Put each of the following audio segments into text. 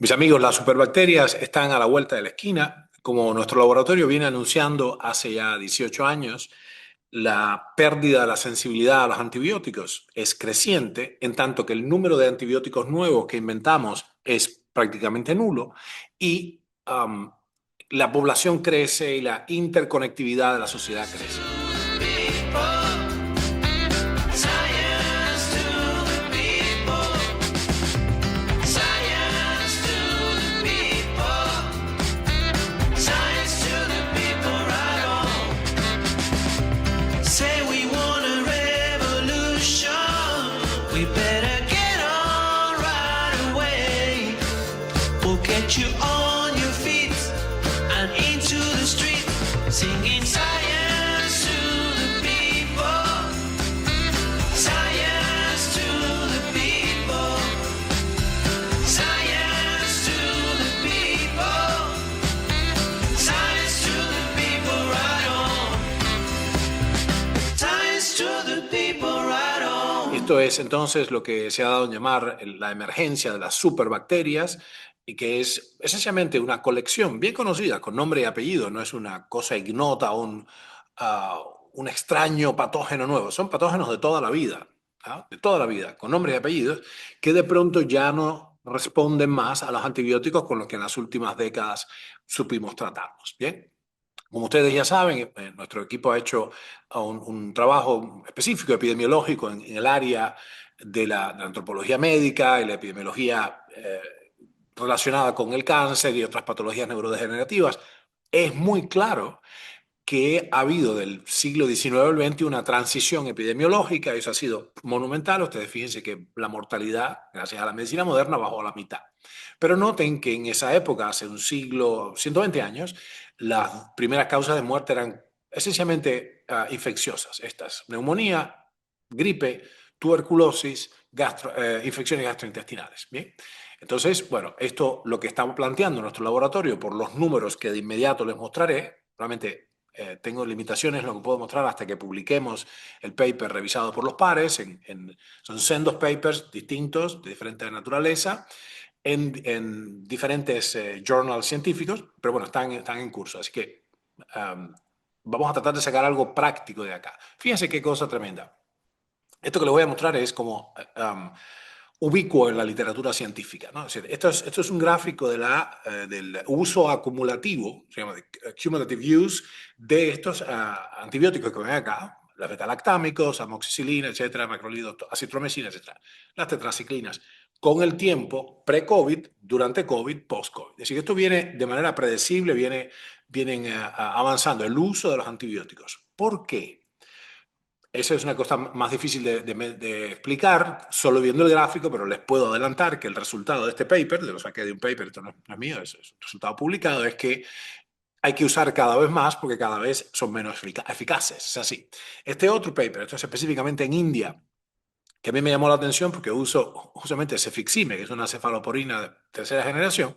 Mis amigos, las superbacterias están a la vuelta de la esquina. Como nuestro laboratorio viene anunciando hace ya 18 años, la pérdida de la sensibilidad a los antibióticos es creciente, en tanto que el número de antibióticos nuevos que inventamos es prácticamente nulo y la población crece y la interconectividad de la sociedad crece. You on your feet and into the street, singing science to the people, science to the people, science to the people, science to the people, right on, science to the people, right on. Esto es entonces lo que se ha dado a llamar la emergencia de las superbacterias, y que es esencialmente una colección bien conocida con nombre y apellido, no es una cosa ignota, un extraño patógeno nuevo, son patógenos de toda la vida, ¿ah? De toda la vida, con nombres y apellidos, que de pronto ya no responden más a los antibióticos con los que en las últimas décadas supimos tratarlos. Bien. Como ustedes ya saben, nuestro equipo ha hecho un trabajo específico epidemiológico en el área de la antropología médica y la epidemiología relacionada con el cáncer y otras patologías neurodegenerativas. Es muy claro que ha habido del siglo XIX al XX una transición epidemiológica, eso ha sido monumental. Ustedes fíjense que la mortalidad, gracias a la medicina moderna, bajó a la mitad. Pero noten que en esa época, hace un siglo, 120 años, las primeras causas de muerte eran esencialmente infecciosas. Estas: neumonía, gripe, tuberculosis, infecciones gastrointestinales. ¿Bien? Entonces, bueno, esto lo que estamos planteando en nuestro laboratorio, por los números que de inmediato les mostraré, realmente tengo limitaciones en lo que puedo mostrar hasta que publiquemos el paper revisado por los pares. Son sendos papers distintos, de diferente naturaleza, en diferentes journals científicos, pero bueno, están en curso. Así que vamos a tratar de sacar algo práctico de acá. Fíjense qué cosa tremenda. Esto que les voy a mostrar es como ubicuo en la literatura científica, ¿no? Es decir, esto es un gráfico del uso acumulativo, se llama cumulative use, de estos antibióticos que ven acá, los betalactámicos, amoxicilina, etcétera, macrolidos, acitromicina, etcétera, las tetraciclinas, con el tiempo pre-COVID, durante COVID, post-COVID. Es decir, esto viene de manera predecible, vienen avanzando el uso de los antibióticos. ¿Por qué? Esa es una cosa más difícil de explicar solo viendo el gráfico, pero les puedo adelantar que el resultado de este paper, lo saqué de un paper, esto no es mío, es un resultado publicado, es que hay que usar cada vez más porque cada vez son menos eficaces. Es así. Este otro paper, esto es específicamente en India, que a mí me llamó la atención porque uso justamente cefixime, que es una cefalosporina de tercera generación.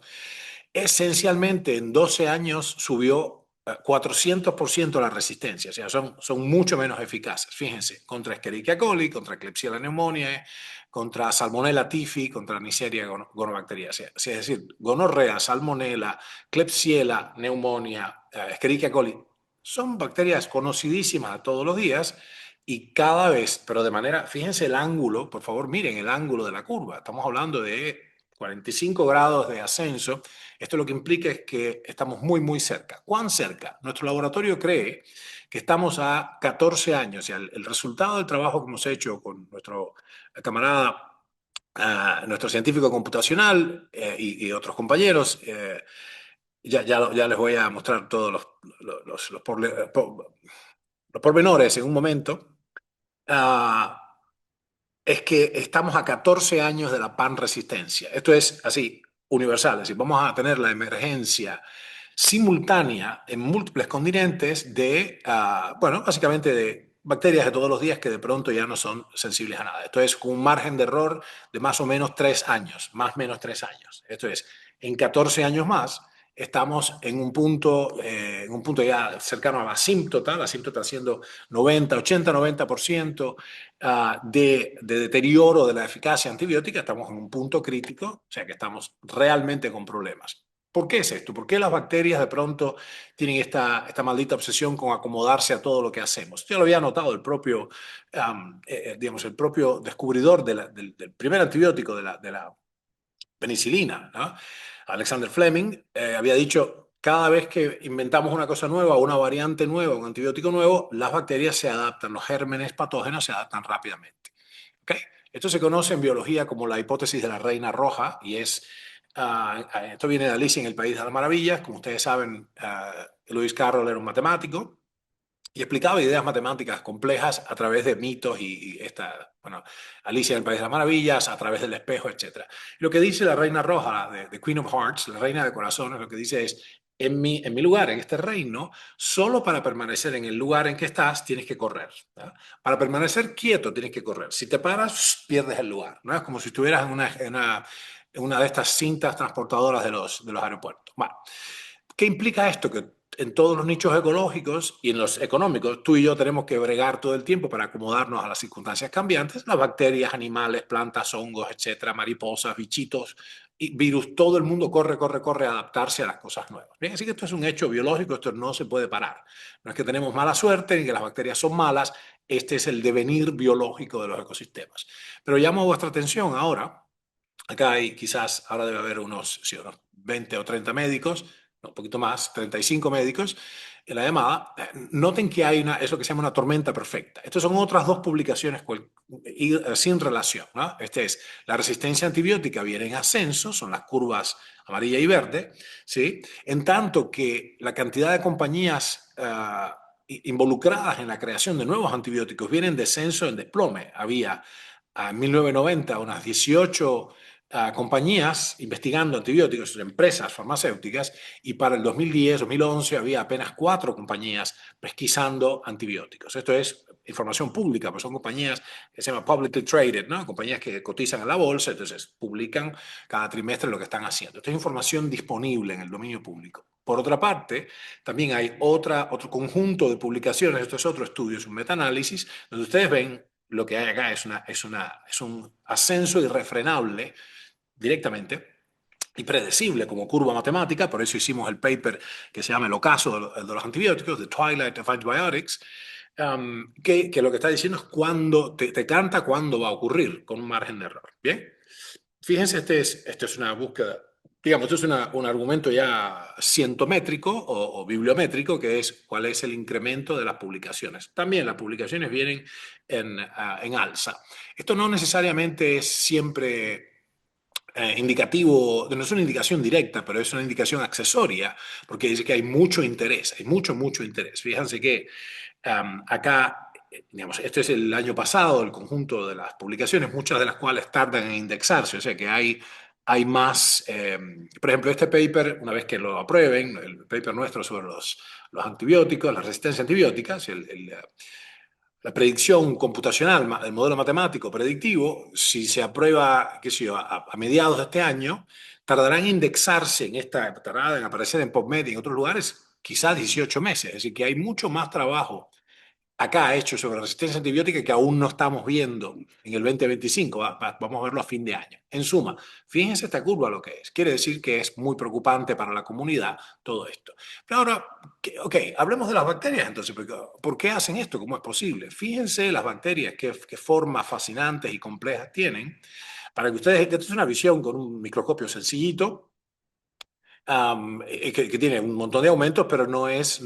Esencialmente en 12 años subió 400% la resistencia, o sea, son mucho menos eficaces. Fíjense, contra Escherichia coli, contra Klebsiella pneumoniae, contra Salmonella typhi, contra Neisseria gonorrhoeae. Es decir, gonorrea, Salmonella, Klebsiella, neumonía, Escherichia coli, son bacterias conocidísimas todos los días y cada vez, pero de manera, fíjense el ángulo, por favor, miren el ángulo de la curva. Estamos hablando de 45 grados de ascenso. Esto lo que implica es que estamos muy, muy cerca. ¿Cuán cerca? Nuestro laboratorio cree que estamos a 14 años. Y el resultado del trabajo que hemos hecho con nuestro camarada, nuestro científico computacional y otros compañeros, ya les voy a mostrar todos los pormenores en un momento. Es que estamos a 14 años de la panresistencia. Esto es así, universal. Es decir, vamos a tener la emergencia simultánea en múltiples continentes bueno, básicamente de bacterias de todos los días que de pronto ya no son sensibles a nada. Esto es con un margen de error de más o menos 3 años, más o menos 3 años. Esto es, en 14 años más, estamos en un punto ya cercano a la asíntota siendo 90, 80, 90% de deterioro de la eficacia antibiótica, estamos en un punto crítico, o sea que estamos realmente con problemas. ¿Por qué es esto? ¿Por qué las bacterias de pronto tienen esta maldita obsesión con acomodarse a todo lo que hacemos? Yo lo había notado digamos, el propio descubridor del primer antibiótico de la penicilina, ¿no? Alexander Fleming había dicho, cada vez que inventamos una cosa nueva, una variante nueva, un antibiótico nuevo, las bacterias se adaptan, los gérmenes patógenos se adaptan rápidamente. ¿Okay? Esto se conoce en biología como la hipótesis de la reina roja y es, esto viene de Alicia en el País de las Maravillas. Como ustedes saben, Lewis Carroll era un matemático y explicaba ideas matemáticas complejas a través de mitos bueno, Alicia en el País de las Maravillas, a través del espejo, etc. Lo que dice la Reina Roja, de Queen of Hearts, la Reina de Corazones, lo que dice es, en mi lugar, en este reino, solo para permanecer en el lugar en que estás tienes que correr. ¿No? Para permanecer quieto tienes que correr. Si te paras, pierdes el lugar. ¿No? Es como si estuvieras en una de estas cintas transportadoras de los aeropuertos. Bueno, ¿qué implica esto? Que en todos los nichos ecológicos y en los económicos, tú y yo tenemos que bregar todo el tiempo para acomodarnos a las circunstancias cambiantes, las bacterias, animales, plantas, hongos, etcétera, mariposas, bichitos, y virus, todo el mundo corre, corre, corre a adaptarse a las cosas nuevas. Bien, así que esto es un hecho biológico, esto no se puede parar. No es que tenemos mala suerte ni que las bacterias son malas, este es el devenir biológico de los ecosistemas. Pero llamo a vuestra atención ahora. Acá hay quizás, ahora debe haber unos 20 o 30 médicos, no, un poquito más, 35 médicos en la llamada. Noten que hay es lo que se llama una tormenta perfecta. Estas son otras dos publicaciones sin relación, ¿no? Este es la resistencia antibiótica viene en ascenso, son las curvas amarilla y verde, ¿sí? En tanto que la cantidad de compañías involucradas en la creación de nuevos antibióticos viene en descenso, en desplome. Había en 1990 unas 18 compañías investigando antibióticos, empresas farmacéuticas, y para el 2010, 2011 había apenas 4 compañías pesquisando antibióticos. Esto es información pública, pues son compañías que se llaman publicly traded, ¿no? Compañías que cotizan en la bolsa, entonces publican cada trimestre lo que están haciendo. Esto es información disponible en el dominio público. Por otra parte, también hay otro conjunto de publicaciones, esto es otro estudio, es un metaanálisis, donde ustedes ven lo que hay acá es un ascenso irrefrenable directamente y predecible como curva matemática, por eso hicimos el paper que se llama El ocaso de los antibióticos, The Twilight of Antibiotics, que lo que está diciendo es cuándo, te canta cuándo va a ocurrir, con un margen de error. Bien, fíjense, esto es una búsqueda, digamos, esto es un argumento ya cientométrico o bibliométrico, que es cuál es el incremento de las publicaciones. También las publicaciones vienen en alza. Esto no necesariamente es siempre indicativo, no es una indicación directa, pero es una indicación accesoria, porque dice que hay mucho interés, hay mucho, mucho interés. Fíjense que acá, digamos, este es el año pasado, el conjunto de las publicaciones, muchas de las cuales tardan en indexarse, o sea que hay más, por ejemplo, este paper, una vez que lo aprueben, el paper nuestro sobre los antibióticos, la resistencia a antibióticas, la predicción computacional, el modelo matemático predictivo, si se aprueba, qué sé yo, a mediados de este año, tardará en indexarse tardará en aparecer en PubMed y en otros lugares, quizás 18 meses. Es decir, que hay mucho más trabajo acá hecho sobre resistencia antibiótica que aún no estamos viendo en el 2025. Vamos a verlo a fin de año. En suma, fíjense esta curva lo que es. Quiere decir que es muy preocupante para la comunidad todo esto. Pero ahora, ok, hablemos de las bacterias entonces. ¿Por qué hacen esto? ¿Cómo es posible? Fíjense las bacterias, qué formas fascinantes y complejas tienen. Para que ustedes, esta es una visión con un microscopio sencillito, que tiene un montón de aumentos, pero no es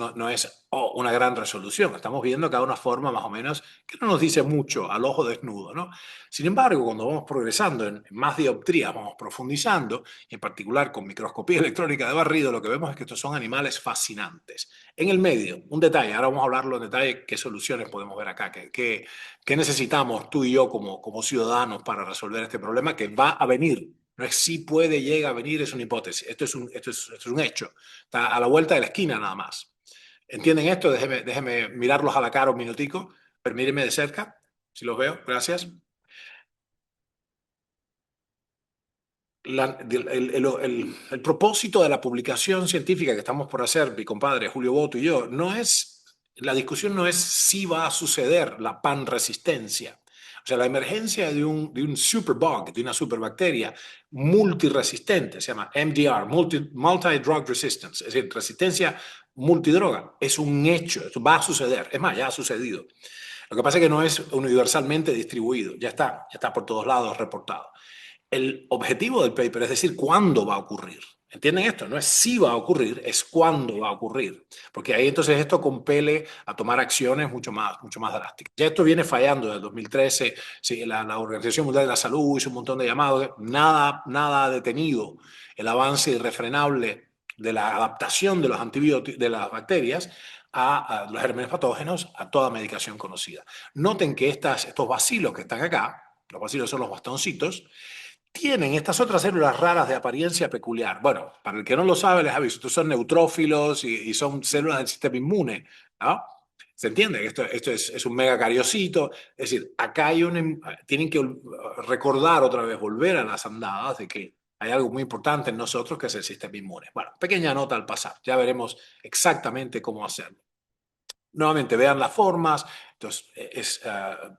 una gran resolución. Estamos viendo cada una forma más o menos que no nos dice mucho al ojo desnudo, ¿no? Sin embargo, cuando vamos progresando en más dioptrías, vamos profundizando, y en particular con microscopía electrónica de barrido, lo que vemos es que estos son animales fascinantes. En el medio, un detalle, ahora vamos a hablarlo en detalle, qué soluciones podemos ver acá, qué necesitamos tú y yo como ciudadanos para resolver este problema que va a venir. No es si puede, llega a venir, es una hipótesis. Esto es un hecho. Está a la vuelta de la esquina nada más. ¿Entienden esto? Déjenme mirarlos a la cara un minutico. Permítanme de cerca, si los veo. Gracias. el propósito de la publicación científica que estamos por hacer, mi compadre Julio Boto y yo, la discusión no es si va a suceder la panresistencia. O sea, la emergencia de un superbug, de una superbacteria multiresistente, se llama MDR, multi-drug resistance, es decir, resistencia multidroga, es un hecho, esto va a suceder, es más, ya ha sucedido. Lo que pasa es que no es universalmente distribuido, ya está por todos lados reportado. El objetivo del paper es decir cuándo va a ocurrir. ¿Entienden esto? No es si va a ocurrir, es cuándo va a ocurrir. Porque ahí entonces esto compele a tomar acciones mucho más drásticas. Ya esto viene fallando desde el 2013. Sí, la Organización Mundial de la Salud hizo un montón de llamados. Nada ha detenido el avance irrefrenable de la adaptación de los antibióticos, de las bacterias a los gérmenes patógenos, a toda medicación conocida. Noten que estos bacilos que están acá, los bacilos son los bastoncitos, tienen estas otras células raras de apariencia peculiar. Bueno, para el que no lo sabe, les aviso, estos son neutrófilos y son células del sistema inmune, ¿no? ¿Se entiende? Esto es un megacariocito. Es decir, acá tienen que recordar otra vez, volver a las andadas de que hay algo muy importante en nosotros que es el sistema inmune. Bueno, pequeña nota al pasar. Ya veremos exactamente cómo hacerlo. Nuevamente, vean las formas. Entonces,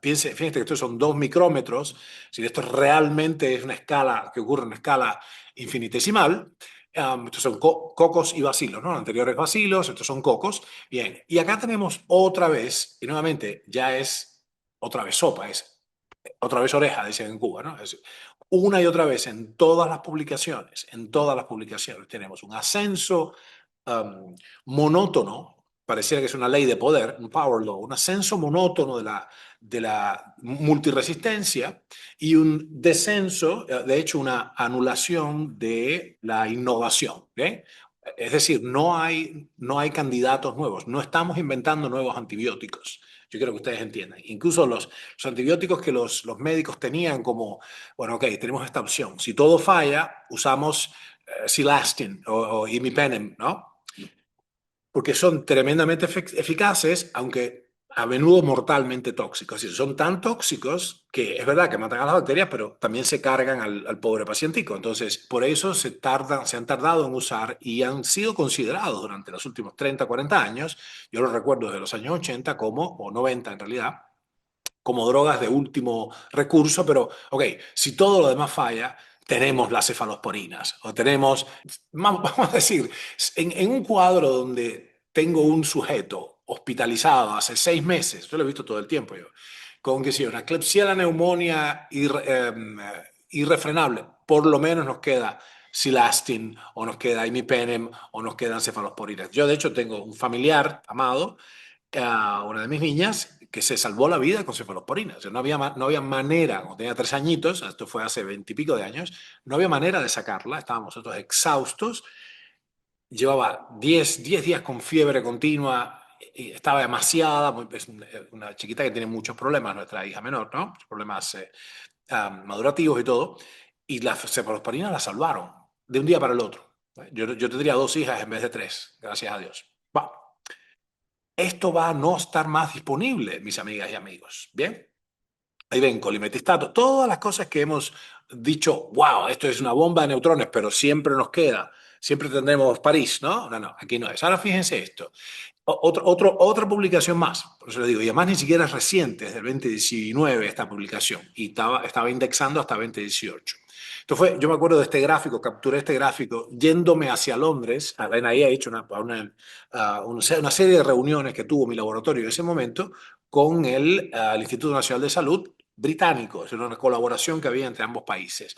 fíjense que estos son 2 micrómetros. Si esto realmente es una escala que ocurre en una escala infinitesimal, estos son cocos y bacilos, ¿no? Los anteriores bacilos, estos son cocos. Bien, y acá tenemos otra vez, y nuevamente ya es otra vez sopa, es otra vez oreja, dicen en Cuba, ¿no? Es una y otra vez en todas las publicaciones tenemos un ascenso monótono, pareciera que es una ley de poder, un power law, un ascenso monótono de la multiresistencia y un descenso, de hecho una anulación de la innovación. ¿Okay? Es decir, no hay candidatos nuevos, no estamos inventando nuevos antibióticos. Yo quiero que ustedes entiendan. Incluso los antibióticos que los médicos tenían como, bueno, ok, tenemos esta opción. Si todo falla, usamos Cilastin o Imipenem, ¿no? Porque son tremendamente eficaces, aunque a menudo mortalmente tóxicos. Y son tan tóxicos que es verdad que matan a las bacterias, pero también se cargan al pobre pacientico. Entonces, por eso se han tardado en usar y han sido considerados durante los últimos 30, 40 años, yo lo recuerdo desde los años 80 o 90 en realidad, como drogas de último recurso, pero, ok, si todo lo demás falla, tenemos las cefalosporinas, o tenemos, vamos a decir, en un cuadro donde tengo un sujeto hospitalizado hace 6 meses, yo lo he visto todo el tiempo yo, con que si una Klebsiella neumonía irrefrenable, por lo menos nos queda Cilastin, o nos queda Imipenem, o nos quedan cefalosporinas. Yo, de hecho, tengo un familiar amado, una de mis niñas que se salvó la vida con cefalosporina. O sea, no había manera, cuando tenía 3 añitos, esto fue hace 20 y pico de años, no había manera de sacarla, estábamos nosotros exhaustos, llevaba 10 días con fiebre continua, y estaba demasiada, es una chiquita que tiene muchos problemas, nuestra hija menor, ¿no? Problemas madurativos y todo, y las cefalosporinas la salvaron de un día para el otro. Yo tendría 2 hijas en vez de 3, gracias a Dios. Va. Esto va a no estar más disponible, mis amigas y amigos. Bien, ahí ven, colimetistato, todas las cosas que hemos dicho, wow, esto es una bomba de neutrones, pero siempre nos queda, siempre tendremos París, ¿no? No, aquí no es. Ahora fíjense esto. Otra publicación más, por eso le digo, y además ni siquiera es reciente, es del 2019 esta publicación, y estaba indexando hasta 2018. Entonces yo me acuerdo de este gráfico, capturé este gráfico yéndome hacia Londres, a la NIH, hecho una serie de reuniones que tuvo mi laboratorio en ese momento con el Instituto Nacional de Salud británico, es una colaboración que había entre ambos países.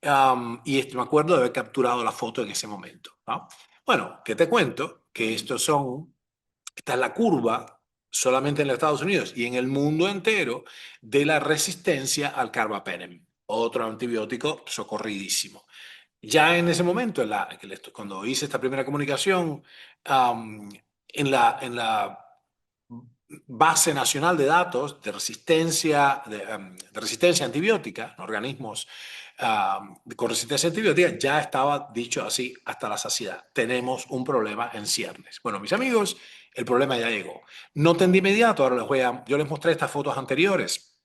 Me acuerdo de haber capturado la foto en ese momento, ¿no? Bueno, ¿qué te cuento? Que esta es la curva solamente en los Estados Unidos y en el mundo entero de la resistencia al carbapenem, otro antibiótico socorridísimo. Ya en ese momento, cuando hice esta primera comunicación, um, en la base nacional de datos de resistencia antibiótica, organismos con resistencia antibiótica, ya estaba dicho así hasta la saciedad. Tenemos un problema en ciernes. Bueno, mis amigos, el problema ya llegó. Noten de inmediato, ahora yo les mostré estas fotos anteriores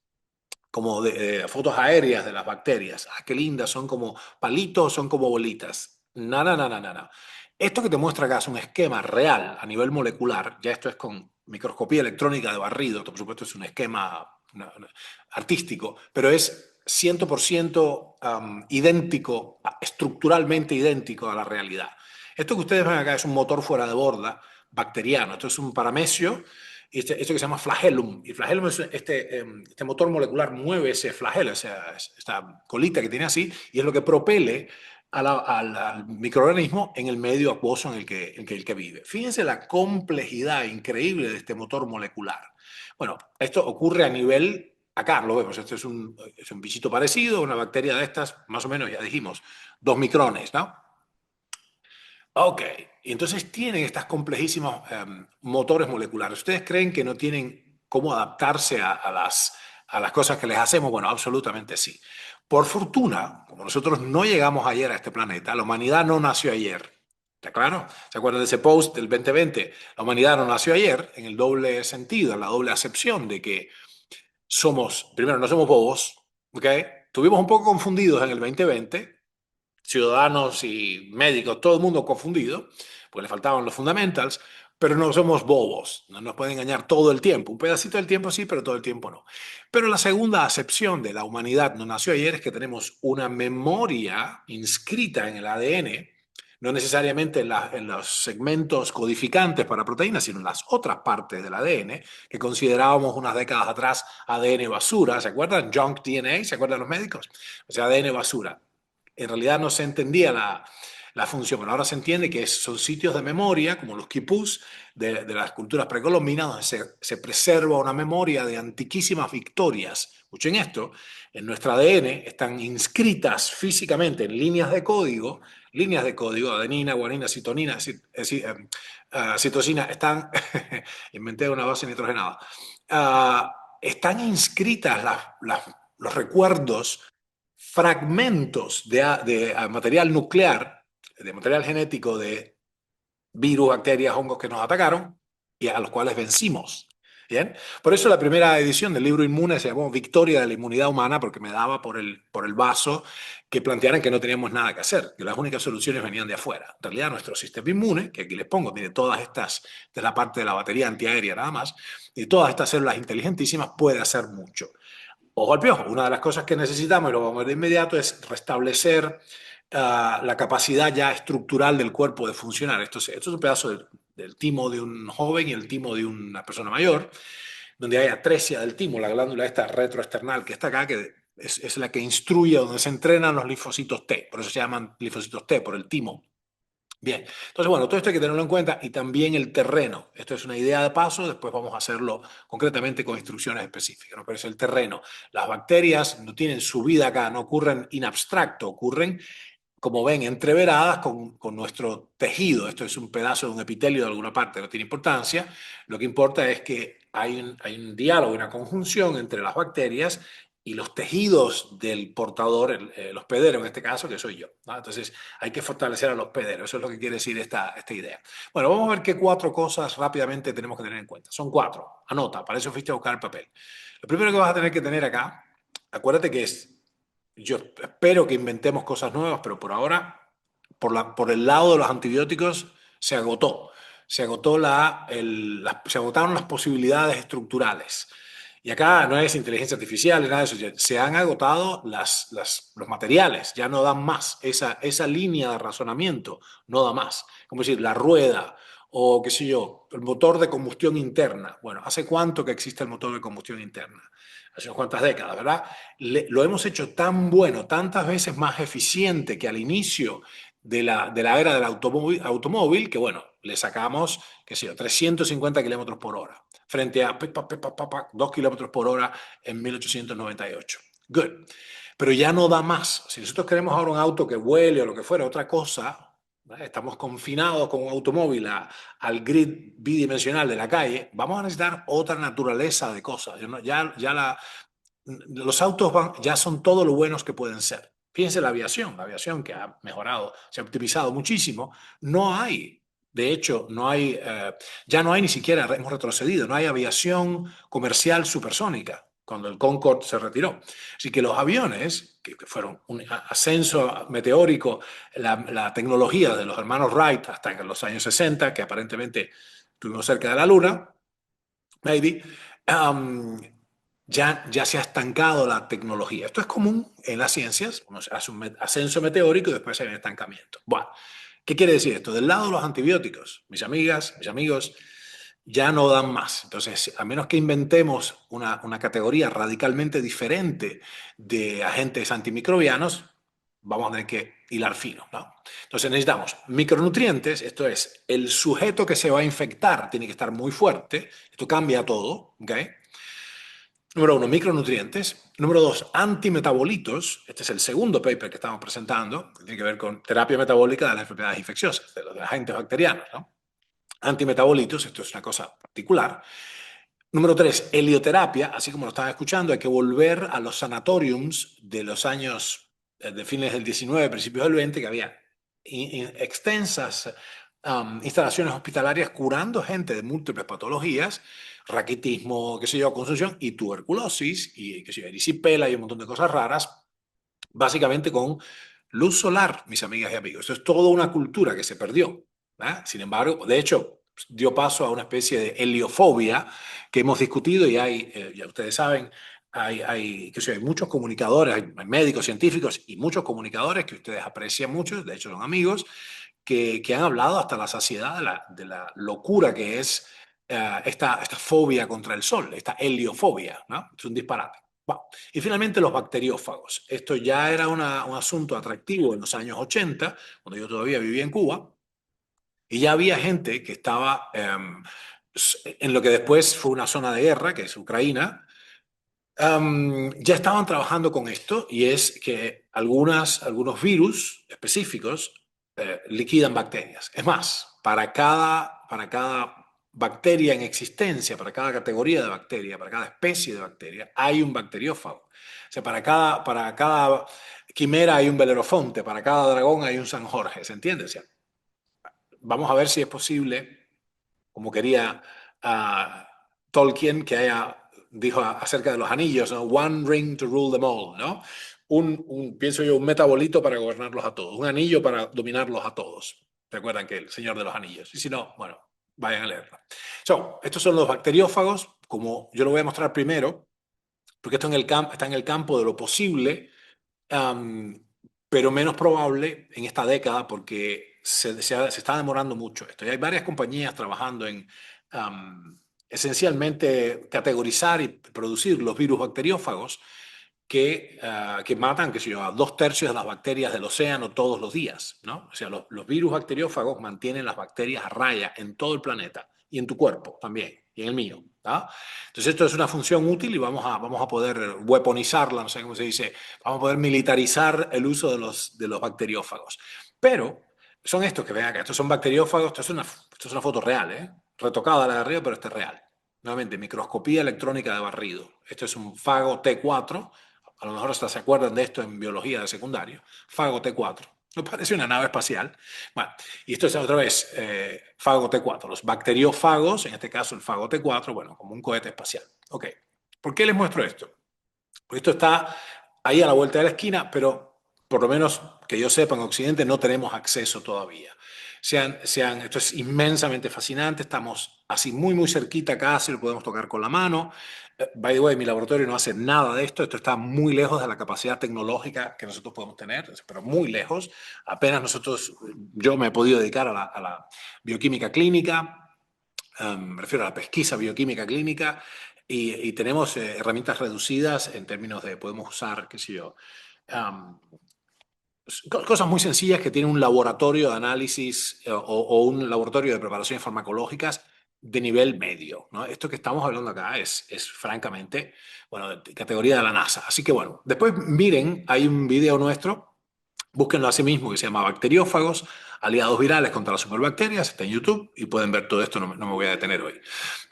como de fotos aéreas de las bacterias. Ah, qué lindas, son como palitos, son como bolitas. No, no, no, no, no, no. Esto que te muestra acá es un esquema real a nivel molecular. Ya esto es con microscopía electrónica de barrido. Esto, por supuesto, es un esquema artístico, pero es 100% idéntico, estructuralmente idéntico a la realidad. Esto que ustedes ven acá es un motor fuera de borda bacteriano. Esto es un paramecio, esto que se llama flagellum. Y flagellum es este motor molecular mueve ese flagelo, esta colita que tiene así, y es lo que propele al microorganismo en el medio acuoso en el que vive. Fíjense la complejidad increíble de este motor molecular. Bueno, esto ocurre a nivel, acá lo vemos, este es un bichito parecido, una bacteria de estas, más o menos, ya dijimos, 2 micrones, ¿no? Ok, y entonces tienen estas complejísimos motores moleculares. ¿Ustedes creen que no tienen cómo adaptarse a las cosas que les hacemos? Bueno, absolutamente sí. Por fortuna, como nosotros no llegamos ayer a este planeta, la humanidad no nació ayer. ¿Está claro? ¿Se acuerdan de ese post del 2020? La humanidad no nació ayer en el doble sentido, en la doble acepción de que primero, no somos bobos, ¿ok? Estuvimos un poco confundidos en el 2020, ciudadanos y médicos, todo el mundo confundido, porque le faltaban los fundamentals, pero no somos bobos, no nos pueden engañar todo el tiempo. Un pedacito del tiempo sí, pero todo el tiempo no. Pero la segunda acepción de la humanidad no nació ayer es que tenemos una memoria inscrita en el ADN, no necesariamente en los segmentos codificantes para proteínas, sino en las otras partes del ADN, que considerábamos unas décadas atrás ADN basura. ¿Se acuerdan? Junk DNA, ¿se acuerdan los médicos? O sea, ADN basura. En realidad no se entendía la función, pero ahora se entiende que son sitios de memoria, como los quipus de las culturas precolombinas, donde se preserva una memoria de antiquísimas victorias. Escuchen esto, en nuestro ADN están inscritas físicamente en líneas de código, adenina, guanina, citonina, citosina, inventé una base nitrogenada, están inscritas los recuerdos, fragmentos de material nuclear, de material genético de virus, bacterias, hongos que nos atacaron y a los cuales vencimos. ¿Bien? Por eso la primera edición del libro Inmune se llamó Victoria de la Inmunidad Humana, porque me daba por el vaso que plantearan que no teníamos nada que hacer, que las únicas soluciones venían de afuera. En realidad nuestro sistema inmune, que aquí les pongo, tiene todas estas, de la parte de la batería antiaérea nada más, y todas estas células inteligentísimas, puede hacer mucho. Ojo al piojo, una de las cosas que necesitamos, y lo vamos a ver de inmediato, es restablecer la capacidad ya estructural del cuerpo de funcionar. Esto es un pedazo del timo de un joven y el timo de una persona mayor, donde hay atresia del timo, la glándula esta retroesternal que está acá, que es la que instruye, donde se entrenan los linfocitos T. Por eso se llaman linfocitos T, por el timo. Bien, entonces bueno, todo esto hay que tenerlo en cuenta y también el terreno. Esto es una idea de paso, después vamos a hacerlo concretamente con instrucciones específicas, ¿no? Pero es el terreno. Las bacterias no tienen su vida acá, no ocurren in abstracto, ocurren, como ven, entreveradas con nuestro tejido. Esto es un pedazo de un epitelio de alguna parte, no tiene importancia. Lo que importa es que hay un diálogo, una conjunción entre las bacterias y los tejidos del portador, el hospedero en este caso, que soy yo, ¿no? Entonces hay que fortalecer al hospedero, eso es lo que quiere decir esta idea. Bueno, vamos a ver qué 4 cosas rápidamente tenemos que tener en cuenta. Son 4, anota, para eso fuiste a buscar el papel. Lo primero que vas a tener que tener acá, acuérdate que yo espero que inventemos cosas nuevas, pero por ahora, por el lado de los antibióticos, se agotó. Se agotaron las posibilidades estructurales. Y acá no es inteligencia artificial, nada de eso. Se han agotado los materiales, ya no dan más. Esa línea de razonamiento no da más. Como decir, la rueda o qué sé yo, el motor de combustión interna. Bueno, ¿hace cuánto que existe el motor de combustión interna? Hace unas cuantas décadas, ¿verdad? Lo hemos hecho tan bueno, tantas veces más eficiente que al inicio de la era del automóvil, que bueno, le sacamos, qué sé yo, 350 kilómetros por hora, frente a 2 kilómetros por hora en 1898. Good. Pero ya no da más. Si nosotros queremos ahora un auto que vuele o lo que fuera, otra cosa, ¿vale? Estamos confinados con un automóvil al grid bidimensional de la calle, vamos a necesitar otra naturaleza de cosas. Los autos ya son todo lo buenos que pueden ser. Fíjense la aviación que ha mejorado, se ha optimizado muchísimo. No hay, de hecho, ya no hay ni siquiera, hemos retrocedido, no hay aviación comercial supersónica. cuando el Concorde se retiró. Así que los aviones, que fueron un ascenso meteórico, la tecnología de los hermanos Wright hasta en los años 60, que aparentemente estuvimos cerca de la Luna, maybe, um, ya se ha estancado la tecnología. Esto es común en las ciencias, uno hace un ascenso meteórico y después hay un estancamiento. Bueno, ¿qué quiere decir esto? Del lado de los antibióticos, mis amigas, mis amigos, ya no dan más. Entonces, a menos que inventemos una categoría radicalmente diferente de agentes antimicrobianos, vamos a tener que hilar fino, ¿no? Entonces necesitamos micronutrientes, esto es, el sujeto que se va a infectar tiene que estar muy fuerte, esto cambia todo, ¿ok? Número uno, micronutrientes. Número dos, antimetabolitos. Este es el segundo paper que estamos presentando, que tiene que ver con terapia metabólica de las enfermedades infecciosas, de los agentes bacterianos, ¿no? Antimetabolitos, esto es una cosa particular. Número tres, helioterapia, así como lo estaban escuchando, hay que volver a los sanatoriums de los años de fines del 19, principios del 20, que había extensas instalaciones hospitalarias curando gente de múltiples patologías, raquitismo, qué sé yo, consunción y tuberculosis, y qué sé yo, erisipela y un montón de cosas raras, básicamente con luz solar, mis amigas y amigos. Esto es toda una cultura que se perdió. Sin embargo, de hecho, dio paso a una especie de heliofobia que hemos discutido y hay, ya ustedes saben, qué sé yo, hay muchos comunicadores, hay médicos, científicos y muchos comunicadores que ustedes aprecian mucho, de hecho son amigos, que han hablado hasta la saciedad de la locura que es esta fobia contra el sol, esta heliofobia, ¿no? Es un disparate. Bueno, y finalmente los bacteriófagos. Esto ya era un asunto atractivo en los años 80, cuando yo todavía vivía en Cuba, y ya había gente que estaba en lo que después fue una zona de guerra, que es Ucrania, ya estaban trabajando con esto y es que algunos virus específicos liquidan bacterias. Es más, para cada bacteria en existencia, para cada categoría de bacteria, para cada especie de bacteria, hay un bacteriófago. O sea, para cada quimera hay un Belerofonte, para cada dragón hay un San Jorge, ¿se entiende? O sea, vamos a ver si es posible, como quería Tolkien, que dijo acerca de los anillos, ¿no? One ring to rule them all, ¿no? Pienso yo, un metabolito para gobernarlos a todos, un anillo para dominarlos a todos. ¿Recuerdan que el Señor de los Anillos? Y si no, bueno, vayan a leerlo. Estos son los bacteriófagos, como yo lo voy a mostrar primero, porque esto está en el campo de lo posible, um, pero menos probable en esta década porque se está demorando mucho esto. Y hay varias compañías trabajando en esencialmente categorizar y producir los virus bacteriófagos que matan, qué sé yo, a 2/3 de las bacterias del océano todos los días, ¿no? O sea, los virus bacteriófagos mantienen las bacterias a raya en todo el planeta y en tu cuerpo también, y en el mío, ¿no? Entonces esto es una función útil y vamos a poder weaponizarla, no sé cómo se dice, vamos a poder militarizar el uso de los bacteriófagos. Pero son estos que ven acá, estos son bacteriófagos, esto es una foto real, ¿eh? Retocada la de arriba, pero este es real. Nuevamente, microscopía electrónica de barrido. Esto es un fago T4, a lo mejor hasta se acuerdan de esto en biología de secundario, fago T4. No parece una nave espacial. Bueno, y esto es otra vez fago T4. Los bacteriófagos, en este caso el fago T4, bueno, como un cohete espacial. Ok. ¿Por qué les muestro esto? Porque esto está ahí a la vuelta de la esquina, pero por lo menos que yo sepa, en Occidente no tenemos acceso todavía. Esto es inmensamente fascinante, estamos así muy, muy cerquita casi, lo podemos tocar con la mano. By the way, mi laboratorio no hace nada de esto está muy lejos de la capacidad tecnológica que nosotros podemos tener, pero muy lejos. Apenas yo me he podido dedicar a la bioquímica clínica, me refiero a la pesquisa bioquímica clínica, y tenemos herramientas reducidas en términos de podemos usar, qué sé yo, um, cosas muy sencillas que tienen un laboratorio de análisis o un laboratorio de preparaciones farmacológicas de nivel medio, ¿no? Esto que estamos hablando acá es francamente, bueno, de categoría de la NASA. Así que bueno, después miren, hay un video nuestro. Búsquenlo a sí mismo, que se llama Bacteriófagos, aliados virales contra las superbacterias, está en YouTube y pueden ver todo esto, no me voy a detener hoy.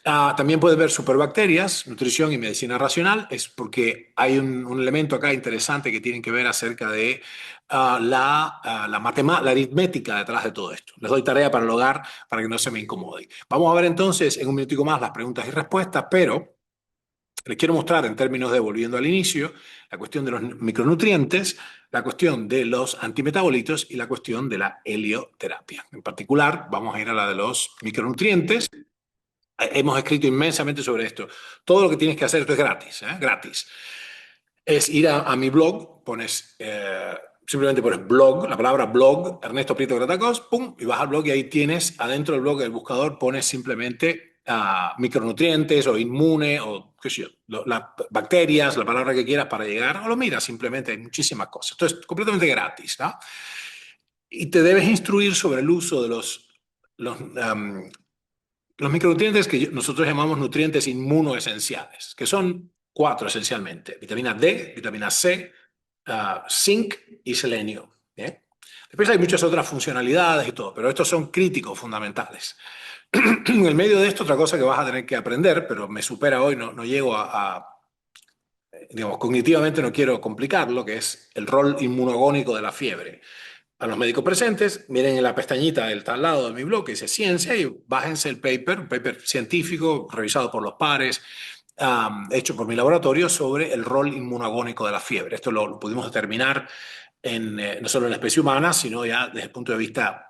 También pueden ver superbacterias, nutrición y medicina racional, es porque hay un elemento acá interesante que tienen que ver acerca de la aritmética detrás de todo esto. Les doy tarea para el hogar para que no se me incomoden. Vamos a ver entonces en un minutico más las preguntas y respuestas, pero Les quiero mostrar en términos de, volviendo al inicio, la cuestión de los micronutrientes, la cuestión de los antimetabolitos y la cuestión de la helioterapia. En particular, vamos a ir a la de los micronutrientes. Hemos escrito inmensamente sobre esto. Todo lo que tienes que hacer, esto es gratis, ¿eh? Gratis. Es ir a mi blog, simplemente pones blog, la palabra blog, Ernesto Prieto Gratacos, pum, y vas al blog y ahí tienes, adentro del blog del buscador, pones simplemente micronutrientes o inmune o qué sé yo, las bacterias, la palabra que quieras para llegar, o lo miras simplemente, hay muchísimas cosas. Esto es completamente gratis, ¿no? Y te debes instruir sobre el uso de los micronutrientes que nosotros llamamos nutrientes inmunoesenciales, que son cuatro esencialmente: vitamina D, vitamina C, zinc y selenio. ¿Bien? Después hay muchas otras funcionalidades y todo, pero estos son críticos, fundamentales. En el medio de esto, otra cosa que vas a tener que aprender, pero me supera hoy, no llego digamos, cognitivamente no quiero complicarlo, que es el rol inmunogónico de la fiebre. A los médicos presentes, miren en la pestañita del tal lado de mi blog que dice ciencia y bájense el paper, un paper científico revisado por los pares, hecho por mi laboratorio sobre el rol inmunogónico de la fiebre. Esto lo pudimos determinar no solo en la especie humana, sino ya desde el punto de vista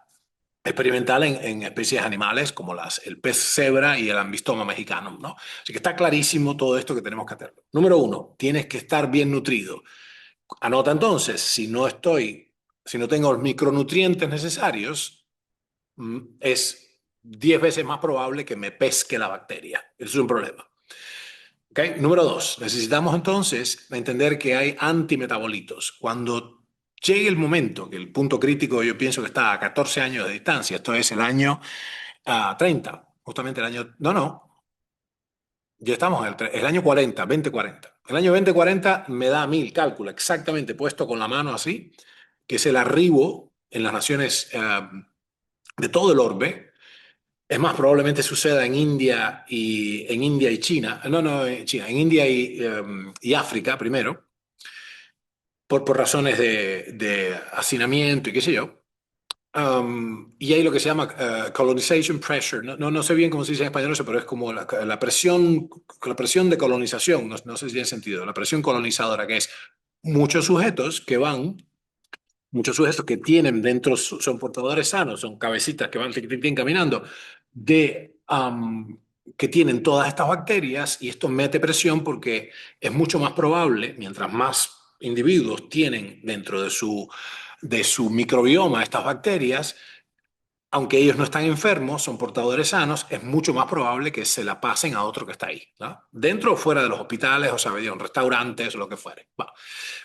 experimental en especies animales como el pez cebra y el ambistoma mexicano, ¿no? Así que está clarísimo todo esto que tenemos que hacer. Número uno, tienes que estar bien nutrido. Anota entonces, si no tengo los micronutrientes necesarios, es 10 veces más probable que me pesque la bacteria. Eso es un problema. ¿Okay? Número dos, necesitamos entonces entender que hay antimetabolitos. Cuando llegue el momento, que el punto crítico yo pienso que está a 14 años de distancia, esto es el año 30, justamente el año, no, ya estamos en el año 40, 2040. El año 2040 me da a mí el cálculo exactamente puesto con la mano así, que es el arribo en las naciones de todo el orbe. Es más, probablemente suceda en India y China. No, China, en India y África primero, por razones de hacinamiento y qué sé yo. Y hay lo que se llama colonization pressure. No sé bien cómo se dice en español eso, pero es como la presión de colonización. No sé si tiene sentido. La presión colonizadora, que es muchos sujetos que van, muchos sujetos que tienen dentro, son portadores sanos, son cabecitas que van caminando, que tienen todas estas bacterias, y esto mete presión porque es mucho más probable, mientras más individuos tienen dentro de su microbioma estas bacterias, aunque ellos no están enfermos, son portadores sanos, es mucho más probable que se la pasen a otro que está ahí, ¿no? Dentro o fuera de los hospitales, o sea, en restaurantes o lo que fuere. Va.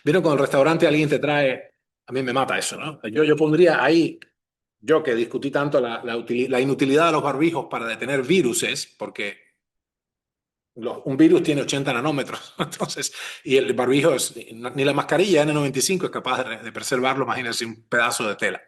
Vieron, cuando el restaurante alguien te trae, a mí me mata eso, ¿no? Yo pondría ahí, yo que discutí tanto la inutilidad de los barbijos para detener viruses, porque un virus tiene 80 nanómetros, entonces, y el barbijo ni la mascarilla N95 es capaz de preservarlo, imagínense un pedazo de tela.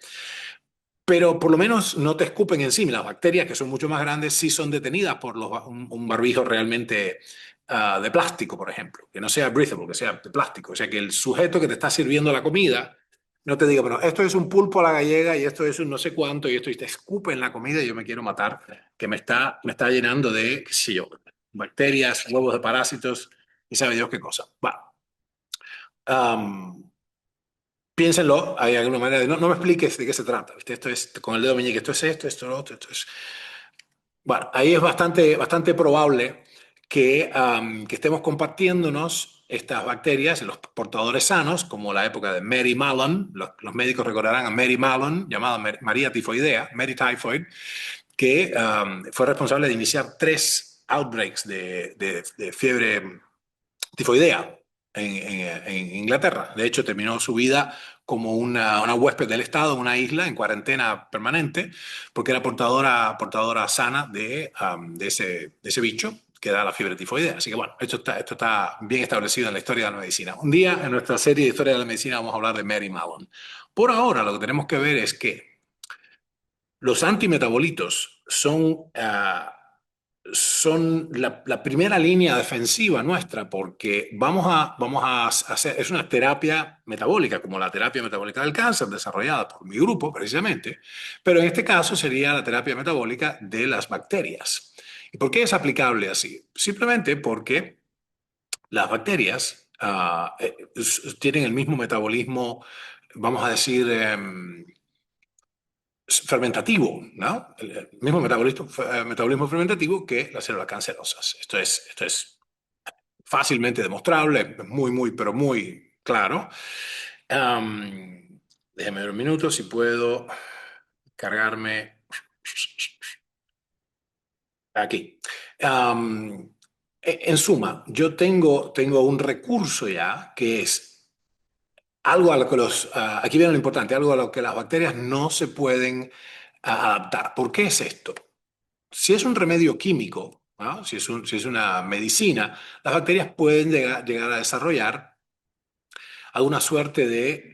Pero por lo menos no te escupen encima. Las bacterias, que son mucho más grandes, sí son detenidas por un barbijo realmente de plástico, por ejemplo. Que no sea breathable, que sea de plástico. O sea, que el sujeto que te está sirviendo la comida no te diga, bueno, esto es un pulpo a la gallega y esto es un no sé cuánto y esto, y te escupen la comida y yo me quiero matar, que me está llenando de, qué sé yo, bacterias, huevos de parásitos y sabe Dios qué cosa. Va. Um, Piénsenlo, hay alguna manera de... No me expliques de qué se trata. ¿Viste? Esto es con el dedo meñique, esto es esto lo otro, esto es... Bueno, ahí es bastante probable que estemos compartiéndonos estas bacterias, los portadores sanos, como la época de Mary Mallon. Los médicos recordarán a Mary Mallon, llamada María Tifoidea, Mary Typhoid, que fue responsable de iniciar 3 outbreaks de fiebre tifoidea en Inglaterra. De hecho, terminó su vida como una huésped del Estado en una isla en cuarentena permanente, porque era portadora sana de ese bicho que da la fiebre tifoidea. Así que bueno, esto está bien establecido en la historia de la medicina. Un día en nuestra serie de historia de la medicina vamos a hablar de Mary Mallon. Por ahora lo que tenemos que ver es que los antimetabolitos son la primera línea defensiva nuestra, porque vamos a hacer, es una terapia metabólica, como la terapia metabólica del cáncer, desarrollada por mi grupo precisamente, pero en este caso sería la terapia metabólica de las bacterias. ¿Y por qué es aplicable así? Simplemente porque Las bacterias tienen el mismo metabolismo, vamos a decir, fermentativo, ¿no? El mismo metabolismo fermentativo que las células cancerosas. Esto es fácilmente demostrable, muy, muy, pero muy claro. Déjeme ver un minuto si puedo cargarme aquí. En suma, yo tengo un recurso ya que es algo a lo que aquí viene lo importante, algo a lo que las bacterias no se pueden adaptar. ¿Por qué es esto? Si es un remedio químico, ¿no? Si es una medicina, las bacterias pueden llegar a desarrollar alguna suerte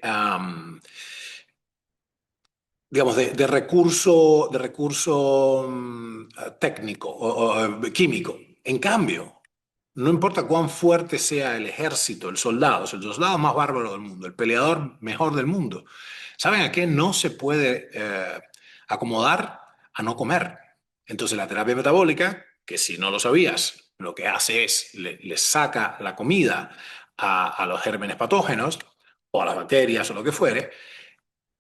digamos, de recurso técnico o químico. En cambio, no importa cuán fuerte sea el ejército, el soldado más bárbaro del mundo, el peleador mejor del mundo, ¿saben a qué no se puede acomodar? A no comer. Entonces la terapia metabólica, que si no lo sabías, lo que hace es le saca la comida a los gérmenes patógenos o a las bacterias o lo que fuere,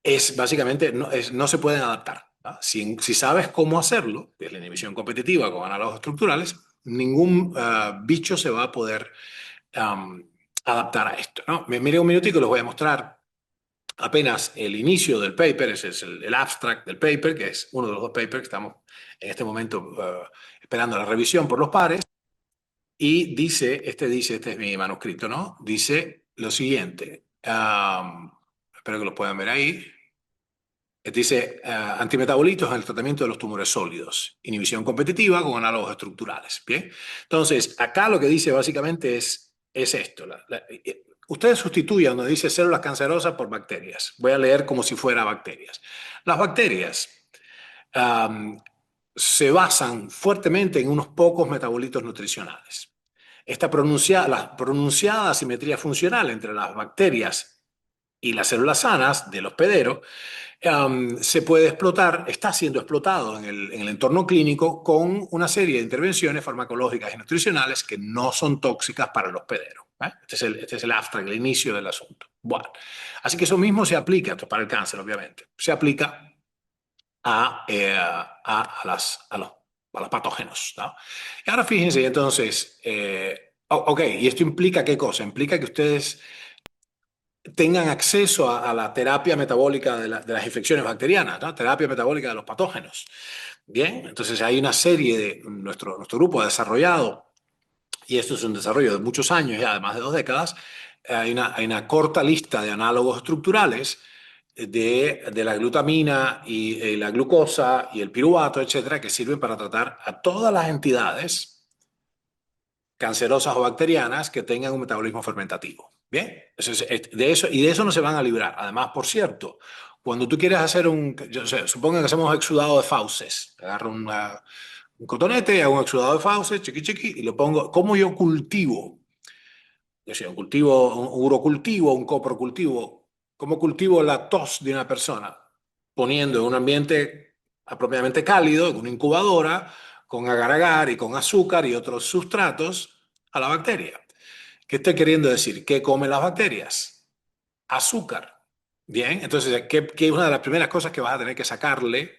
es básicamente, no se pueden adaptar. ¿Va? Si sabes cómo hacerlo, que es la inhibición competitiva con análogos estructurales, ningún bicho se va a poder um, adaptar a esto, ¿no? Mire un minutico, les voy a mostrar apenas el inicio del paper, ese es el abstract del paper, que es uno de los dos papers que estamos en este momento esperando la revisión por los pares, y este es mi manuscrito, ¿no? Dice lo siguiente, espero que lo puedan ver ahí. Dice, antimetabolitos en el tratamiento de los tumores sólidos, inhibición competitiva con análogos estructurales. ¿Bien? Entonces, acá lo que dice básicamente es esto. Ustedes sustituyan donde dice células cancerosas por bacterias. Voy a leer como si fuera bacterias. Las bacterias um, se basan fuertemente en unos pocos metabolitos nutricionales. La pronunciada asimetría funcional entre las bacterias y las células sanas del hospedero se puede explotar, está siendo explotado en el entorno clínico con una serie de intervenciones farmacológicas y nutricionales que no son tóxicas para el hospedero. ¿Eh? Este es el abstract, el inicio del asunto. Bueno, así que eso mismo se aplica, esto para el cáncer obviamente, se aplica a los patógenos, ¿no? Y ahora fíjense entonces, ok, ¿y esto implica qué cosa? Implica que ustedes tengan acceso a la terapia metabólica de las infecciones bacterianas, ¿no? Terapia metabólica de los patógenos. Bien, entonces hay una serie nuestro grupo ha desarrollado, y esto es un desarrollo de muchos años, ya de más de 2 décadas, hay una corta lista de análogos estructurales de la glutamina y la glucosa y el piruvato, etcétera, que sirven para tratar a todas las entidades cancerosas o bacterianas que tengan un metabolismo fermentativo. Bien, de eso no se van a librar. Además, por cierto, cuando tú quieres hacer yo sé, supongan que hacemos exudado de fauces, agarro un cotonete, hago un exudado de fauces, chiqui chiqui, y lo pongo. ¿Cómo yo cultivo? Yo sé, un urocultivo, un coprocultivo. ¿Cómo cultivo la tos de una persona? Poniendo en un ambiente apropiadamente cálido, en una incubadora, con agar-agar y con azúcar y otros sustratos a la bacteria. ¿Qué estoy queriendo decir? ¿Qué comen las bacterias? Azúcar. Bien, entonces, ¿qué es una de las primeras cosas que vas a tener que sacarle?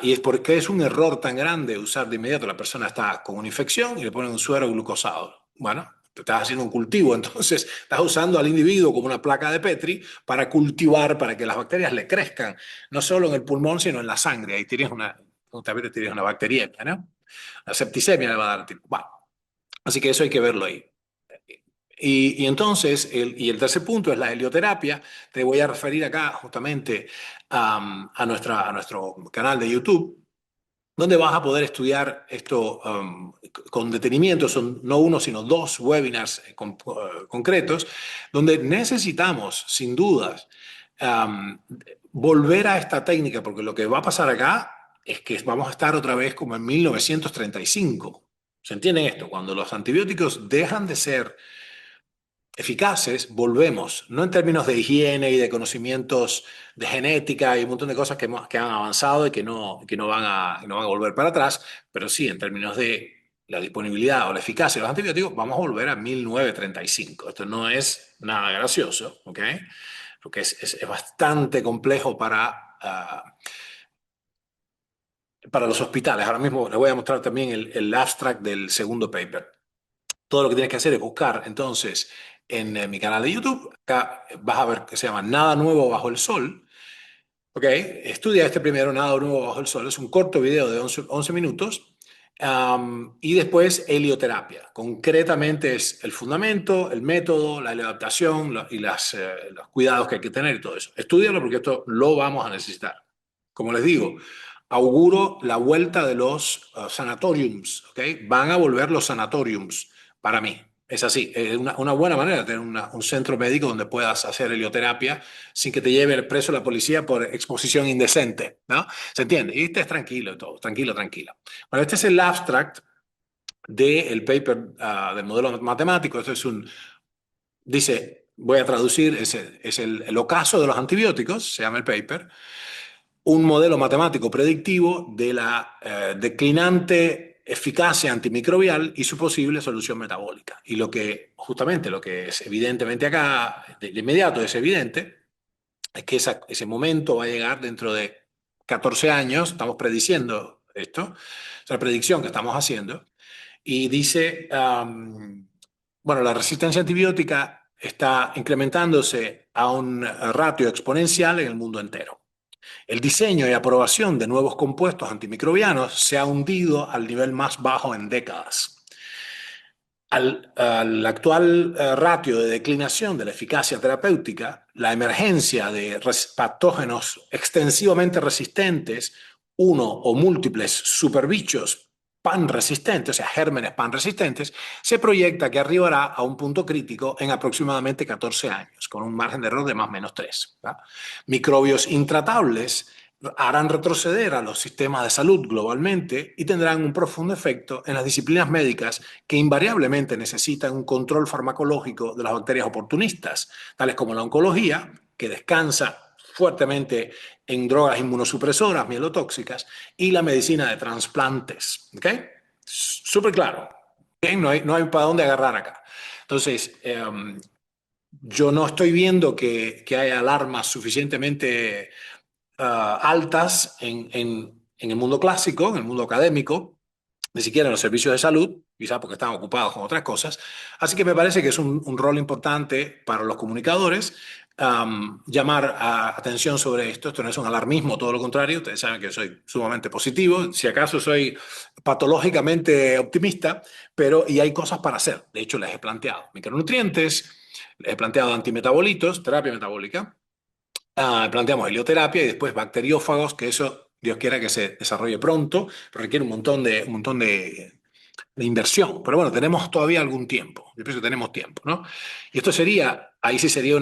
Y es porque es un error tan grande usar de inmediato. La persona está con una infección y le ponen un suero glucosado. Bueno, te estás haciendo un cultivo, entonces estás usando al individuo como una placa de Petri para cultivar, para que las bacterias le crezcan, no solo en el pulmón, sino en la sangre. Ahí también tienes una bacteriemia, ¿no? La septicemia le va a dar tipo. Bueno, así que eso hay que verlo ahí. Y entonces, el tercer punto es la helioterapia. Te voy a referir acá justamente a nuestro canal de YouTube, donde vas a poder estudiar esto con detenimiento. Son no uno, sino dos webinars concretos, donde necesitamos, sin dudas, um, volver a esta técnica, porque lo que va a pasar acá es que vamos a estar otra vez como en 1935. ¿Se entiende esto? Cuando los antibióticos dejan de ser eficaces, volvemos, no en términos de higiene y de conocimientos de genética y un montón de cosas que han avanzado y que no van a volver para atrás, pero sí en términos de la disponibilidad o la eficacia de los antibióticos, vamos a volver a 1935. Esto no es nada gracioso, ¿ok? Porque es bastante complejo para los hospitales. Ahora mismo les voy a mostrar también el abstract del segundo paper. Todo lo que tienes que hacer es buscar, entonces, en mi canal de YouTube, acá vas a ver que se llama Nada Nuevo Bajo el Sol. Ok, estudia este primero, Nada Nuevo Bajo el Sol. Es un corto video de 11 minutos. Y después helioterapia. Concretamente es el fundamento, el método, la adaptación y los cuidados que hay que tener y todo eso. Estúdialo porque esto lo vamos a necesitar. Como les digo, auguro la vuelta de los sanatoriums. ¿Ok? Van a volver los sanatoriums para mí. Es así, es una buena manera de tener un centro médico donde puedas hacer helioterapia sin que te lleve preso la policía por exposición indecente, ¿no? ¿Se entiende? Y estés tranquilo y todo, tranquilo, tranquilo. Bueno, este es el abstract del paper del modelo matemático. Esto es dice, voy a traducir, es el ocaso de los antibióticos, se llama el paper, un modelo matemático predictivo de la declinante eficacia antimicrobial y su posible solución metabólica. Y justamente lo que es evidentemente acá, de inmediato es evidente, es que ese momento va a llegar dentro de 14 años, estamos prediciendo esto, es la predicción que estamos haciendo, y dice, bueno, la resistencia antibiótica está incrementándose a un ratio exponencial en el mundo entero. El diseño y aprobación de nuevos compuestos antimicrobianos se ha hundido al nivel más bajo en décadas. Al actual ratio de declinación de la eficacia terapéutica, la emergencia de patógenos extensivamente resistentes, uno o múltiples superbichos pan-resistentes, o sea, gérmenes pan-resistentes, se proyecta que arribará a un punto crítico en aproximadamente 14 años, con un margen de error de más o menos 3. ¿Va? Microbios intratables harán retroceder a los sistemas de salud globalmente y tendrán un profundo efecto en las disciplinas médicas que invariablemente necesitan un control farmacológico de las bacterias oportunistas, tales como la oncología, que descansa fuertemente en drogas inmunosupresoras mielotóxicas, y la medicina de trasplantes. ¿Ok? Súper claro. ¿Bien? No hay para dónde agarrar acá. Entonces, yo no estoy viendo que haya alarmas suficientemente altas en el mundo clásico, en el mundo académico, ni siquiera en los servicios de salud, quizás porque están ocupados con otras cosas. Así que me parece que es un rol importante para los comunicadores llamar atención sobre esto. Esto no es un alarmismo, todo lo contrario. Ustedes saben que soy sumamente positivo, si acaso soy patológicamente optimista, y hay cosas para hacer. De hecho, les he planteado micronutrientes, les he planteado antimetabolitos, terapia metabólica. Planteamos helioterapia y después bacteriófagos, que eso Dios quiera que se desarrolle pronto, pero requiere un montón de inversión. Pero bueno, tenemos todavía algún tiempo. Yo pienso que tenemos tiempo, ¿no? Y esto sería, ahí sí sería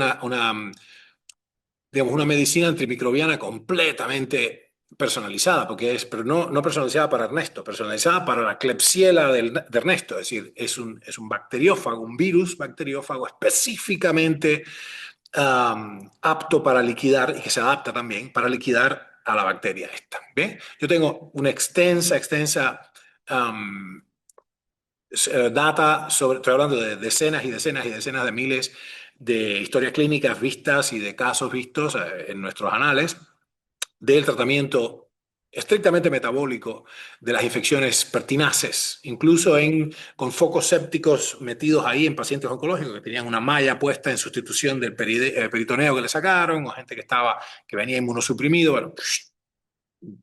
digamos, una medicina antimicrobiana completamente personalizada, pero no personalizada para Ernesto, personalizada para la Klebsiella de Ernesto. Es decir, es un bacteriófago, un virus bacteriófago específicamente apto para liquidar y que se adapta también para liquidar a la bacteria esta. ¿Bien? Yo tengo una extensa um, data estoy hablando de decenas y decenas y decenas de miles de historias clínicas vistas y de casos vistos en nuestros anales del tratamiento estrictamente metabólico de las infecciones pertinaces, incluso con focos sépticos metidos ahí en pacientes oncológicos que tenían una malla puesta en sustitución del peritoneo que le sacaron, o gente que venía inmunosuprimido. Bueno,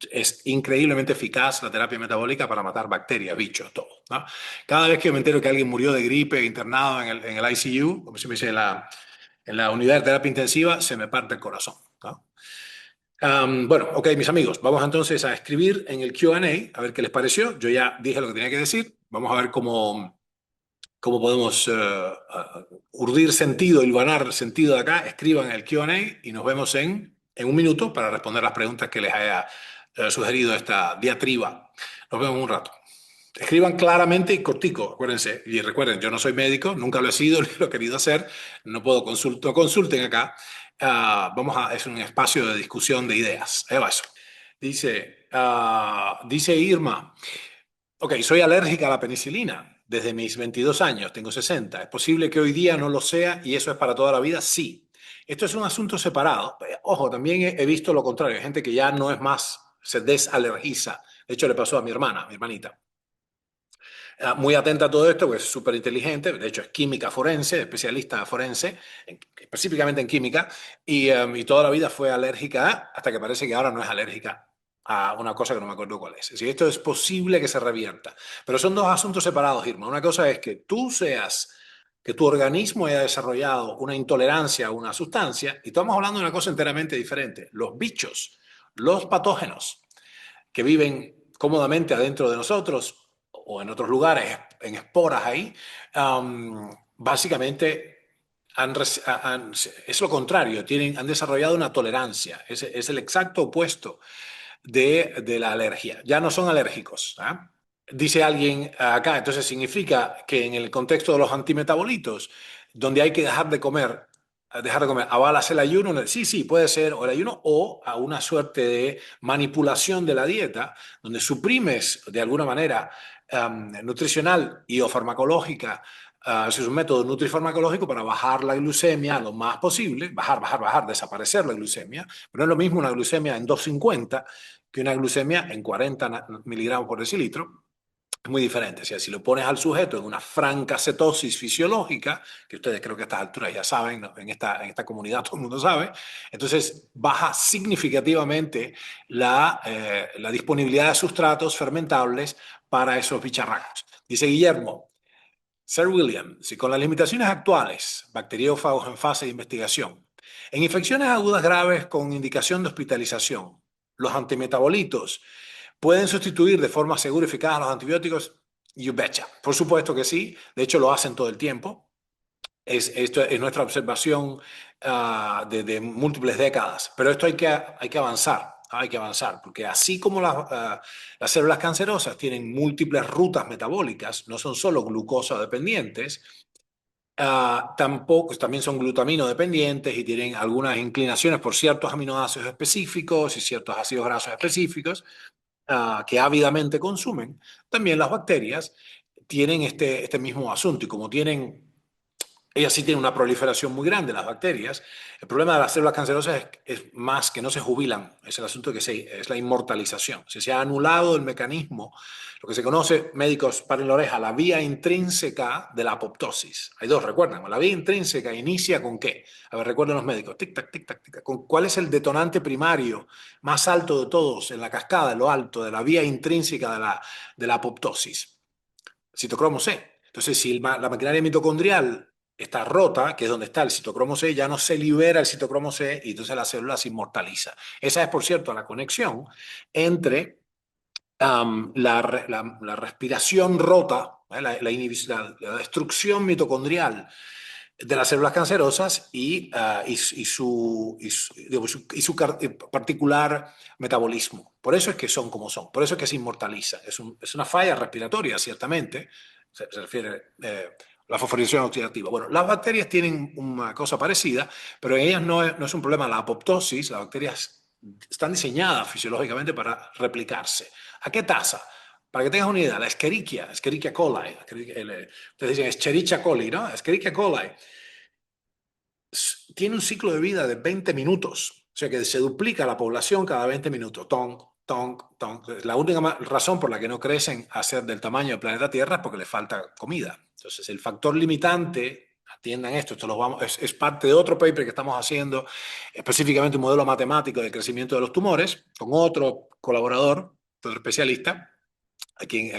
es increíblemente eficaz la terapia metabólica para matar bacterias, bichos, todo, ¿no? Cada vez que me entero que alguien murió de gripe internado en el ICU, como se me dice en la unidad de terapia intensiva, se me parte el corazón, ¿no? Bueno, ok, mis amigos, vamos entonces a escribir en el Q&A, a ver qué les pareció. Yo ya dije lo que tenía que decir. Vamos a ver cómo podemos urdir sentido, hilvanar sentido de acá. Escriban en el Q&A y nos vemos en un minuto para responder las preguntas que les haya sugerido esta diatriba. Nos vemos en un rato. Escriban claramente y cortico, acuérdense. Y recuerden, yo no soy médico, nunca lo he sido, ni lo he querido hacer. No puedo consulten acá. Es un espacio de discusión de ideas. Ahí va eso. Dice Irma. Ok, soy alérgica a la penicilina desde mis 22 años, tengo 60. ¿Es posible que hoy día no lo sea y eso es para toda la vida? Sí. Esto es un asunto separado. Ojo, también he visto lo contrario, hay gente que ya no es más, se desalergiza. De hecho, le pasó a mi hermana, mi hermanita. Muy atenta a todo esto, pues es súper inteligente, de hecho es química forense, especialista forense, específicamente en química, y toda la vida fue alérgica hasta que parece que ahora no es alérgica a una cosa que no me acuerdo cuál es. Si esto es posible que se revierta. Pero son dos asuntos separados, Irma. Una cosa es que tú seas, que tu organismo haya desarrollado una intolerancia a una sustancia, y estamos hablando de una cosa enteramente diferente. Los bichos, los patógenos que viven cómodamente adentro de nosotros o en otros lugares, en esporas ahí, básicamente es lo contrario, han desarrollado una tolerancia, es el exacto opuesto de la alergia. Ya no son alérgicos. ¿Ah? Dice alguien acá, entonces significa que en el contexto de los antimetabolitos, donde hay que dejar de comer, ¿avalas el ayuno? Sí, sí, puede ser o el ayuno o a una suerte de manipulación de la dieta, donde suprimes de alguna manera nutricional y o farmacológica. Es un método nutrifarmacológico para bajar la glucemia lo más posible, bajar, desaparecer la glucemia, pero no es lo mismo una glucemia en 250 que una glucemia en 40 miligramos por decilitro. Es muy diferente. O sea, si lo pones al sujeto en una franca cetosis fisiológica, que ustedes creo que a estas alturas ya saben, ¿no? En esta comunidad todo el mundo sabe, entonces baja significativamente la disponibilidad de sustratos fermentables para esos bicharracos. Dice Guillermo, Sir William, si con las limitaciones actuales, bacteriófagos en fase de investigación, en infecciones agudas graves con indicación de hospitalización, los antimetabolitos pueden sustituir de forma segura y eficaz a los antibióticos, you betcha. Por supuesto que sí, de hecho lo hacen todo el tiempo. Esto es nuestra observación de múltiples décadas, pero esto hay que avanzar. Hay que avanzar, porque así como las células cancerosas tienen múltiples rutas metabólicas, no son solo glucosa dependientes, tampoco, también son glutamino dependientes y tienen algunas inclinaciones por ciertos aminoácidos específicos y ciertos ácidos grasos específicos que ávidamente consumen. También las bacterias tienen este mismo asunto y como ellas sí tienen una proliferación muy grande, las bacterias. El problema de las células cancerosas es más que no se jubilan, es el asunto es la inmortalización. Si se ha anulado el mecanismo, lo que se conoce, médicos, paren la oreja, la vía intrínseca de la apoptosis. Hay dos, recuerdan, la vía intrínseca inicia con ¿qué? A ver, recuerden los médicos, tic-tac, tic-tac, tic-tac. ¿Cuál es el detonante primario más alto de todos en la cascada, en lo alto de la vía intrínseca de la apoptosis? Citocromo C. Entonces, si la maquinaria mitocondrial está rota, que es donde está el citocromo C, ya no se libera el citocromo C y entonces la célula se inmortaliza. Esa es, por cierto, la conexión entre la respiración rota, la destrucción mitocondrial de las células cancerosas y su particular metabolismo. Por eso es que son como son, por eso es que se inmortaliza. Es una falla respiratoria, ciertamente, se refiere la fosforilación oxidativa. Bueno, las bacterias tienen una cosa parecida, pero en ellas no es un problema la apoptosis. Las bacterias están diseñadas fisiológicamente para replicarse. ¿A qué tasa? Para que tengas una idea, la Escherichia coli, ustedes dicen Escherichia coli, ¿no? Escherichia coli tiene un ciclo de vida de 20 minutos, o sea que se duplica la población cada 20 minutos. Tong, tong, tong. La única razón por la que no crecen a ser del tamaño del planeta Tierra es porque les falta comida. Entonces, el factor limitante, atiendan esto es parte de otro paper que estamos haciendo, específicamente un modelo matemático de crecimiento de los tumores, con otro colaborador, otro especialista, a quien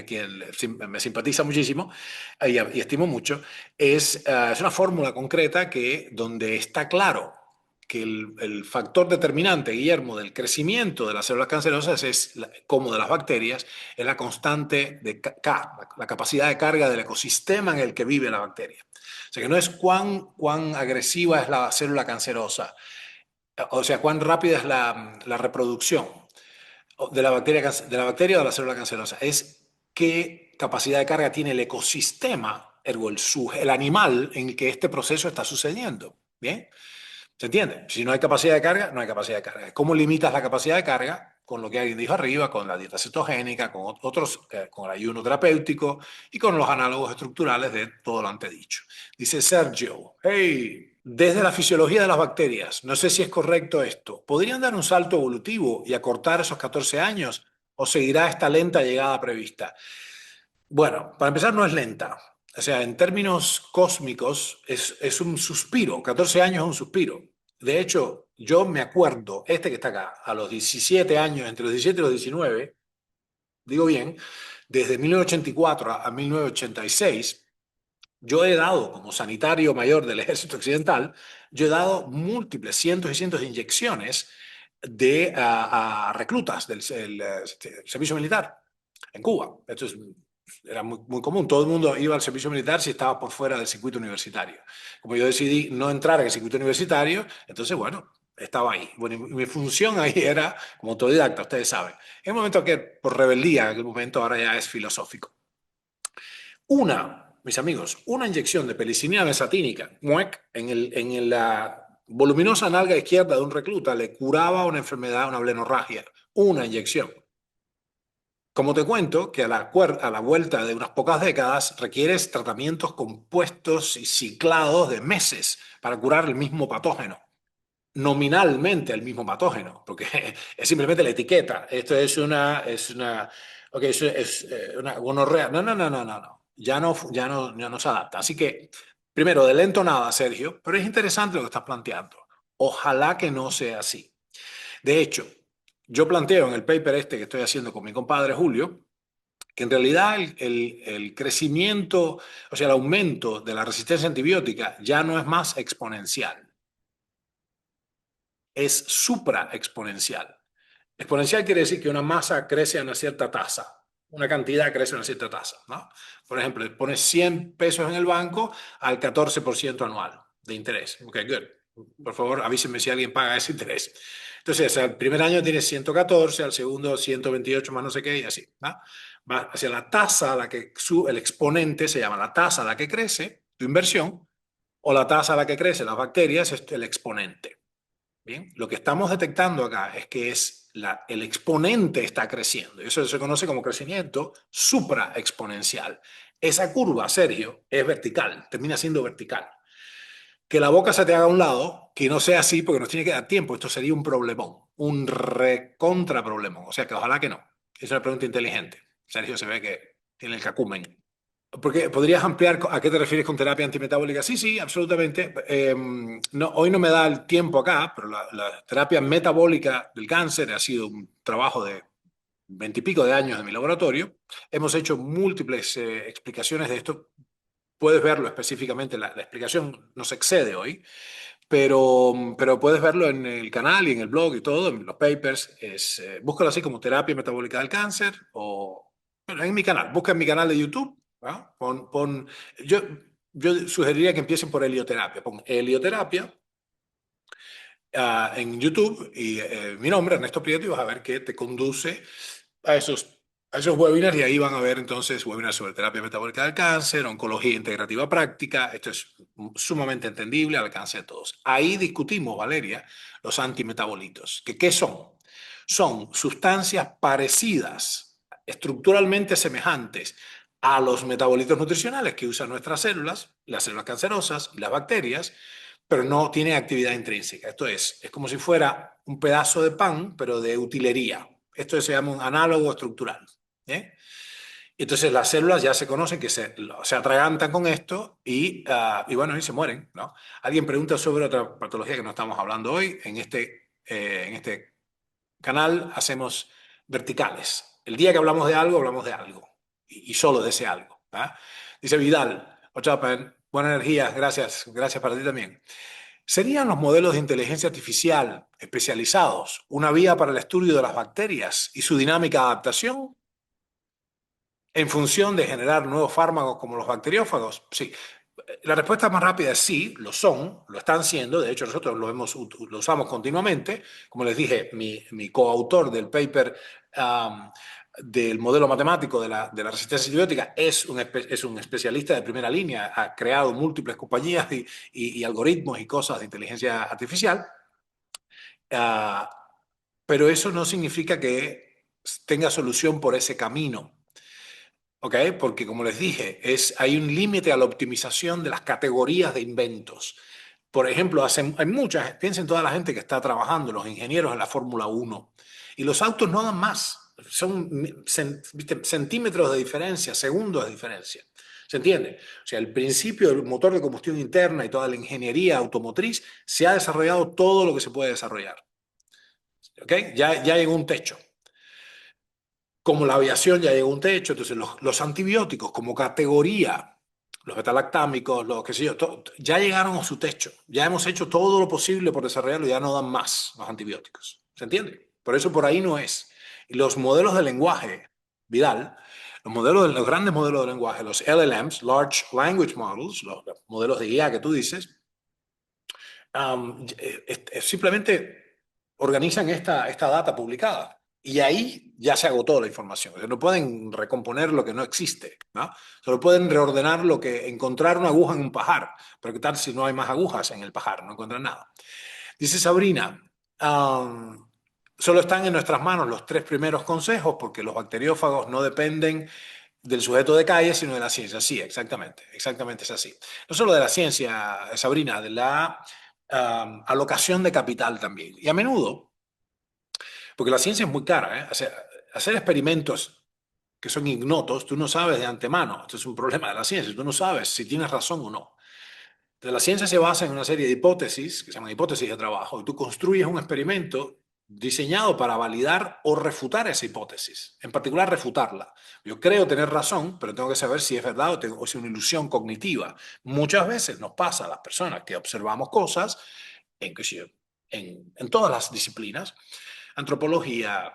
me simpatiza muchísimo y estimo mucho, es una fórmula concreta donde está claro que el factor determinante, Guillermo, del crecimiento de las células cancerosas como de las bacterias, es la constante de K, la capacidad de carga del ecosistema en el que vive la bacteria. O sea que no es cuán agresiva es la célula cancerosa, o sea, cuán rápida es la reproducción de la bacteria o de la célula cancerosa, es qué capacidad de carga tiene el ecosistema, ergo el animal en el que este proceso está sucediendo. ¿Bien? ¿Se entiende? Si no hay capacidad de carga, no hay capacidad de carga. ¿Cómo limitas la capacidad de carga? con lo que alguien dijo arriba, con la dieta cetogénica, con otros, con el ayuno terapéutico y con los análogos estructurales de todo lo antedicho. Dice Sergio, hey, desde la fisiología de las bacterias, no sé si es correcto esto, ¿podrían dar un salto evolutivo y acortar esos 14 años o seguirá esta lenta llegada prevista? Bueno, para empezar no es lenta. O sea, en términos cósmicos es un suspiro. 14 años es un suspiro. De hecho, yo me acuerdo, este que está acá, a los 17 años, entre los 17 y los 19, digo bien, desde 1984 a 1986, yo he dado, como sanitario mayor del Ejército Occidental, yo he dado múltiples, cientos y cientos de inyecciones a reclutas del servicio militar en Cuba. Esto era muy común. Todo el mundo iba al servicio militar si estaba por fuera del circuito universitario. Como yo decidí no entrar en el circuito universitario, entonces, bueno, estaba ahí. Bueno, mi función ahí era como autodidacta, ustedes saben. En un momento que, por rebeldía, en aquel momento ahora ya es filosófico. Mis amigos, una inyección de penicilina besatínica en la voluminosa nalga izquierda de un recluta le curaba una enfermedad, una blenorragia. Una inyección. Como te cuento, que a la vuelta de unas pocas décadas requieres tratamientos compuestos y ciclados de meses para curar el mismo patógeno, nominalmente el mismo patógeno, porque es simplemente la etiqueta. Esto ok, eso es una gonorrea. No, no, no, no, no, no. Ya no se adapta. Así que, primero, de lento nada, Sergio, pero es interesante lo que estás planteando. Ojalá que no sea así. De hecho, yo planteo en el paper este que estoy haciendo con mi compadre Julio, que en realidad el crecimiento, o sea, el aumento de la resistencia antibiótica ya no es más exponencial, es supraexponencial. Exponencial quiere decir que una masa crece a una cierta tasa, una cantidad crece a una cierta tasa, ¿no? Por ejemplo, pones 100 pesos en el banco al 14% anual de interés. Ok, good. Por favor, avísenme si alguien paga ese interés. Entonces, al primer año tienes 114, al segundo 128 más no sé qué y así, ¿no? Va hacia la tasa a la que el exponente se llama la tasa a la que crece tu inversión o la tasa a la que crecen las bacterias es el exponente. Bien, lo que estamos detectando acá es que el exponente está creciendo. Eso se conoce como crecimiento supraexponencial. Esa curva, Sergio, es vertical, termina siendo vertical. Que la boca se te haga a un lado, que no sea así porque nos tiene que dar tiempo. Esto sería un problemón, un recontra problemón. O sea que ojalá que no. Es una pregunta inteligente. Sergio se ve que tiene el cacumen. Porque podrías ampliar a qué te refieres con terapia antimetabólica. Sí, sí, absolutamente. No, hoy no me da el tiempo acá, pero la terapia metabólica del cáncer ha sido un trabajo de 20 y pico de años de mi laboratorio. Hemos hecho múltiples explicaciones de esto. Puedes verlo específicamente, la explicación nos excede hoy, pero puedes verlo en el canal y en el blog y todo, en los papers. Búscalo así como terapia metabólica del cáncer o bueno, en mi canal. Busca en mi canal de YouTube. ¿No? Yo, yo sugeriría que empiecen por helioterapia. Pon helioterapia en YouTube y mi nombre, Ernesto Prieto, y vas a ver que te conduce a esos webinars y ahí van a ver entonces webinars sobre terapia metabólica del cáncer, oncología integrativa práctica. Esto es sumamente entendible al alcance de todos. Ahí discutimos, Valeria, los antimetabolitos. ¿Qué son? Son sustancias parecidas, estructuralmente semejantes a los metabolitos nutricionales que usan nuestras células, las células cancerosas y las bacterias, pero no tiene actividad intrínseca. Esto es como si fuera un pedazo de pan, pero de utilería. Esto se llama un análogo estructural. ¿Eh? Entonces las células ya se conocen que se atragantan con esto y bueno, y se mueren, ¿no? Alguien pregunta sobre otra patología que no estamos hablando hoy. En este canal hacemos verticales. El día que hablamos de algo y solo de ese algo. ¿Ah? Dice Vidal, buena energía, gracias, gracias para ti también. ¿Serían los modelos de inteligencia artificial especializados una vía para el estudio de las bacterias y su dinámica de adaptación en función de generar nuevos fármacos como los bacteriófagos? Sí. La respuesta más rápida es sí, lo están siendo. De hecho, nosotros lo usamos continuamente. Como les dije, mi coautor del paper del modelo matemático de la resistencia antibiótica es un especialista de primera línea. Ha creado múltiples compañías y algoritmos y cosas de inteligencia artificial. Uh, pero eso no significa que tenga solución por ese camino. ¿Ok? Porque como les dije, hay un límite a la optimización de las categorías de inventos. Por ejemplo, hay muchas, piensen toda la gente que está trabajando, los ingenieros en la Fórmula Uno, y los autos no dan más, son ¿viste? Centímetros de diferencia, segundos de diferencia. ¿Se entiende? O sea, el principio del motor de combustión interna y toda la ingeniería automotriz se ha desarrollado todo lo que se puede desarrollar. ¿Ok? Ya llegó un techo. Como la aviación ya llegó a un techo, entonces los antibióticos como categoría, los betalactámicos, los qué sé yo, ya llegaron a su techo. Ya hemos hecho todo lo posible por desarrollarlo y ya no dan más los antibióticos. ¿Se entiende? Por eso por ahí no es. Y los modelos de lenguaje, Vidal, los grandes modelos de lenguaje, los LLMs, Large Language Models, los modelos de IA que tú dices, simplemente organizan esta data publicada. Y ahí ya se agotó la información. O sea, no pueden recomponer lo que no existe, ¿no? Solo pueden reordenar lo que encontrar una aguja en un pajar. Pero ¿qué tal si no hay más agujas en el pajar? No encuentran nada. Dice Sabrina, solo están en nuestras manos los tres primeros consejos porque los bacteriófagos no dependen del sujeto de calle, sino de la ciencia. Sí, exactamente, exactamente es así. No solo de la ciencia, Sabrina, de la alocación de capital también. Y a menudo, porque la ciencia es muy cara, ¿eh? Hacer experimentos que son ignotos, tú no sabes de antemano. Esto es un problema de la ciencia, tú no sabes si tienes razón o no. Entonces, la ciencia se basa en una serie de hipótesis, que se llaman hipótesis de trabajo, y tú construyes un experimento diseñado para validar o refutar esa hipótesis, en particular refutarla. Yo creo tener razón, pero tengo que saber si es verdad o si es una ilusión cognitiva. Muchas veces nos pasa a las personas que observamos cosas, en todas las disciplinas, antropología,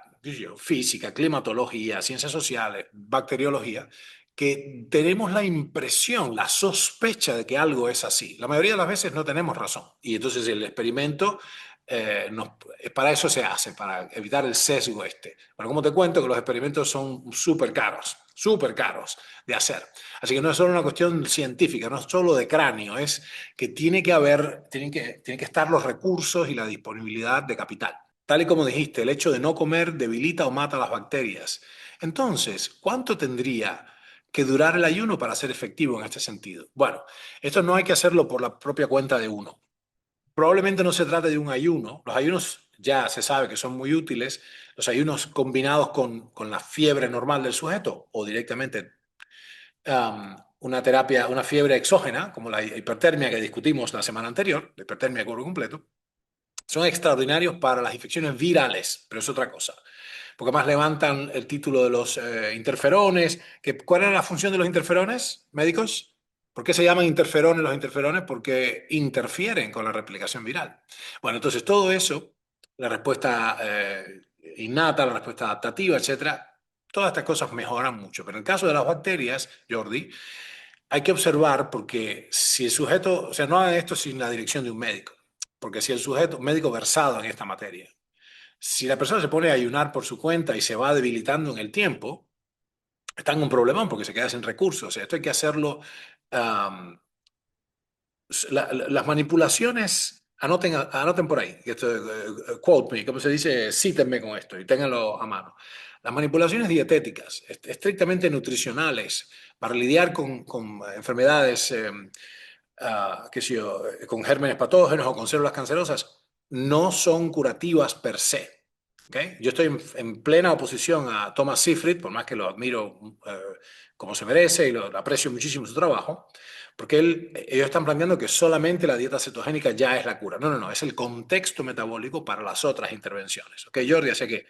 física, climatología, ciencias sociales, bacteriología, que tenemos la impresión, la sospecha de que algo es así. La mayoría de las veces no tenemos razón. Y entonces el experimento, para eso se hace, para evitar el sesgo este. Bueno, como te cuento, que los experimentos son súper caros de hacer. Así que no es solo una cuestión científica, no es solo de cráneo, es que tienen que estar los recursos y la disponibilidad de capital. Tal y como dijiste, el hecho de no comer debilita o mata las bacterias. Entonces, ¿cuánto tendría que durar el ayuno para ser efectivo en este sentido? Bueno, esto no hay que hacerlo por la propia cuenta de uno. Probablemente no se trate de un ayuno. Los ayunos ya se sabe que son muy útiles. Los ayunos combinados con la fiebre normal del sujeto o directamente una terapia, una fiebre exógena, como la hipertermia que discutimos la semana anterior, la hipertermia de cuerpo completo, son extraordinarios para las infecciones virales, pero es otra cosa. Porque más levantan el título de los interferones. ¿Cuál era la función de los interferones, médicos? ¿Por qué se llaman interferones los interferones? Porque interfieren con la replicación viral. Bueno, entonces todo eso, la respuesta innata, la respuesta adaptativa, etcétera, todas estas cosas mejoran mucho. Pero en el caso de las bacterias, Jordi, hay que observar porque si el sujeto, o sea, no hagan esto sin la dirección de un médico, porque si el sujeto, un médico versado en esta materia, si la persona se pone a ayunar por su cuenta y se va debilitando en el tiempo, está en un problemón porque se queda sin recursos. O sea, esto hay que hacerlo. um, las manipulaciones, anoten por ahí, esto, quote me, como se dice, cítenme con esto y ténganlo a mano. Las manipulaciones dietéticas, estrictamente nutricionales, para lidiar con enfermedades qué sé yo, con gérmenes patógenos o con células cancerosas, no son curativas per se. ¿Okay? Yo estoy en plena oposición a Thomas Seyfried, por más que lo admiro como se merece y lo aprecio muchísimo su trabajo, porque ellos están planteando que solamente la dieta cetogénica ya es la cura. No, no, no, es el contexto metabólico para las otras intervenciones. ¿Ok, Jordi? Así que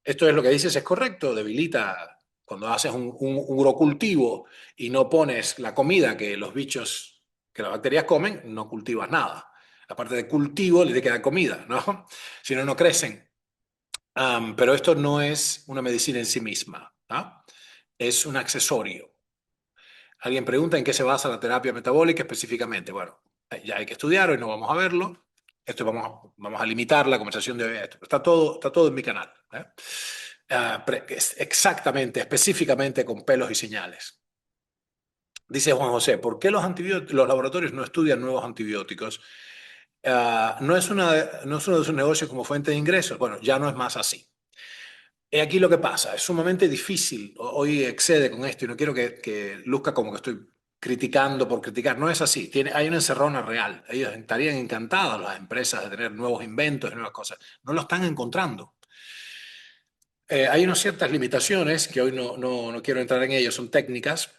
esto es lo que dices, es correcto, debilita cuando haces un urocultivo y no pones la comida que los bichos, que las bacterias comen, no cultivas nada. La parte de cultivo les queda comida, ¿no? Si no, no crecen. Pero esto no es una medicina en sí misma, ¿no? Es un accesorio. Alguien pregunta en qué se basa la terapia metabólica específicamente. Bueno, ya hay que estudiar, hoy no vamos a verlo. Esto vamos a limitar la conversación de hoy a esto. Está todo en mi canal. ¿Eh? Exactamente, específicamente con pelos y señales. Dice Juan José, ¿por qué los laboratorios no estudian nuevos antibióticos? no es uno de sus negocios como fuente de ingresos. Bueno, ya no es más así. Y aquí lo que pasa, es sumamente difícil. Hoy excede con esto y no quiero que luzca como que estoy criticando por criticar. No es así. Hay una encerrona real. Ellos estarían encantados, las empresas, de tener nuevos inventos y nuevas cosas. No lo están encontrando. Hay unas ciertas limitaciones que hoy no quiero entrar en ellas, son técnicas,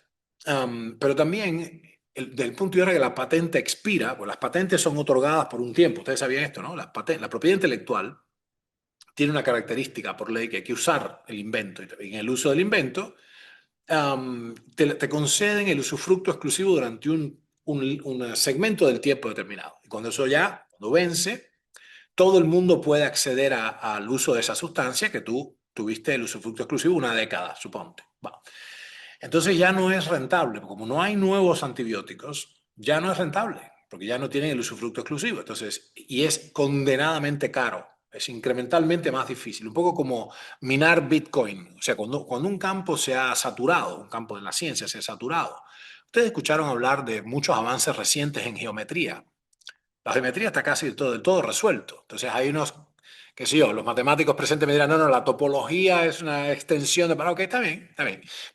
pero también del punto de vista que la patente expira, pues las patentes son otorgadas por un tiempo. Ustedes sabían esto, ¿no? La propiedad intelectual tiene una característica por ley que hay que usar el invento. Y en el uso del invento, te conceden el usufructo exclusivo durante un segmento del tiempo determinado. Y cuando vence, todo el mundo puede acceder al uso de esa sustancia que tú tuviste el usufructo exclusivo una década, suponte. Va. Entonces ya no es rentable, como no hay nuevos antibióticos, ya no es rentable, porque ya no tienen el usufructo exclusivo. Entonces, y es condenadamente caro, es incrementalmente más difícil, un poco como minar Bitcoin. O sea, cuando un campo se ha saturado, un campo de la ciencia se ha saturado. Ustedes escucharon hablar de muchos avances recientes en geometría. La geometría está casi del todo resuelto. Entonces hay unos, qué sé yo, los matemáticos presentes me dirán, no, la topología es una extensión de... Ok, está bien,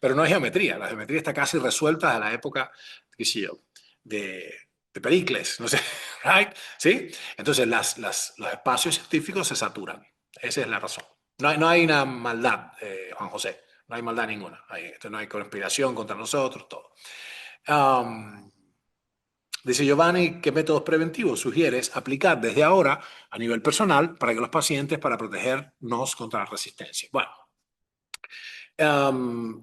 pero no es geometría. La geometría está casi resuelta desde la época, qué sé yo, de, de Pericles, no sé, ¿right? ¿Sí? Entonces los espacios científicos se saturan. Esa es la razón. No hay una maldad, Juan José. No hay maldad ninguna. No hay conspiración contra nosotros, todo. Um, Dice Giovanni, ¿qué métodos preventivos sugieres aplicar desde ahora a nivel personal para que los pacientes, para protegernos contra la resistencia? Bueno, um,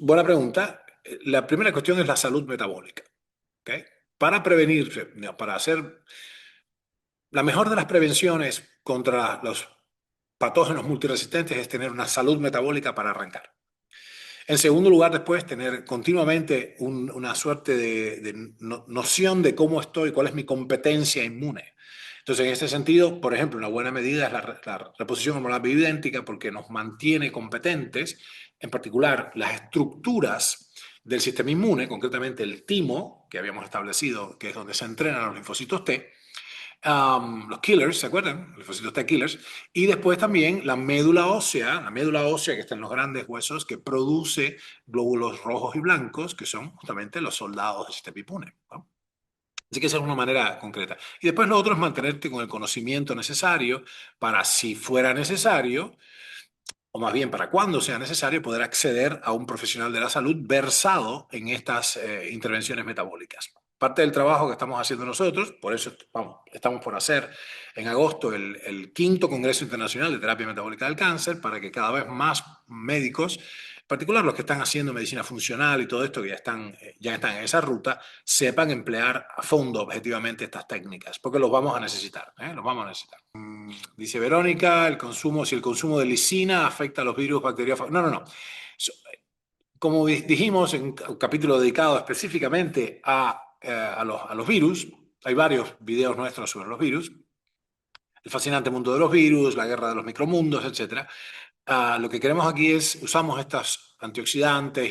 buena pregunta. La primera cuestión es la salud metabólica. ¿Okay? Para prevenir, para hacer la mejor de las prevenciones contra los patógenos multiresistentes es tener una salud metabólica para arrancar. En segundo lugar, después, tener continuamente una suerte de noción de cómo estoy, cuál es mi competencia inmune. Entonces, en este sentido, por ejemplo, una buena medida es la reposición hormonal bioidéntica porque nos mantiene competentes, en particular las estructuras del sistema inmune, concretamente el timo, que habíamos establecido, que es donde se entrenan los linfocitos T, los killers, ¿se acuerdan? Los linfocitos T killers. Y después también la médula ósea que está en los grandes huesos, que produce glóbulos rojos y blancos, que son justamente los soldados del sistema inmune, ¿no? Así que esa es una manera concreta. Y después lo otro es mantenerte con el conocimiento necesario para, si fuera necesario, o más bien para cuando sea necesario, poder acceder a un profesional de la salud versado en estas intervenciones metabólicas. Parte del trabajo que estamos haciendo nosotros, por eso estamos por hacer en agosto el quinto Congreso Internacional de Terapia Metabólica del Cáncer, para que cada vez más médicos, en particular los que están haciendo medicina funcional y todo esto, que ya están en esa ruta, sepan emplear a fondo objetivamente estas técnicas, porque los vamos a necesitar, ¿eh? Los vamos a necesitar. Dice Verónica, si el consumo de lisina afecta a los virus bacteriófagos. No. Como dijimos en un capítulo dedicado específicamente a los virus, hay varios videos nuestros sobre los virus, el fascinante mundo de los virus, la guerra de los micromundos, etcétera. Lo que queremos aquí usamos estos antioxidantes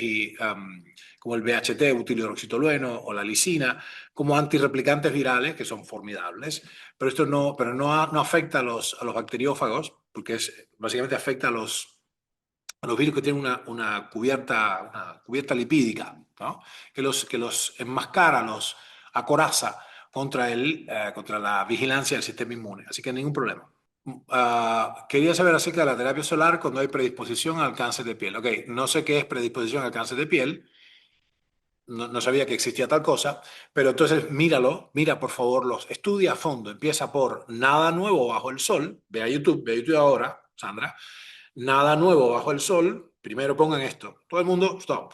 como el BHT, butilhidroxitolueno o la lisina, como antirreplicantes virales, que son formidables, pero esto no afecta a los bacteriófagos, porque básicamente afecta a los virus que tienen una cubierta lipídica, ¿no? que los enmascara, los acoraza contra la vigilancia del sistema inmune. Así que ningún problema. Quería saber acerca de la terapia solar cuando hay predisposición al cáncer de piel. Ok, no sé qué es predisposición al cáncer de piel, no sabía que existía tal cosa, pero entonces mira por favor, estudia a fondo, empieza por nada nuevo bajo el sol, ve a YouTube ahora, Sandra, nada nuevo bajo el sol, primero pongan esto, todo el mundo, stop,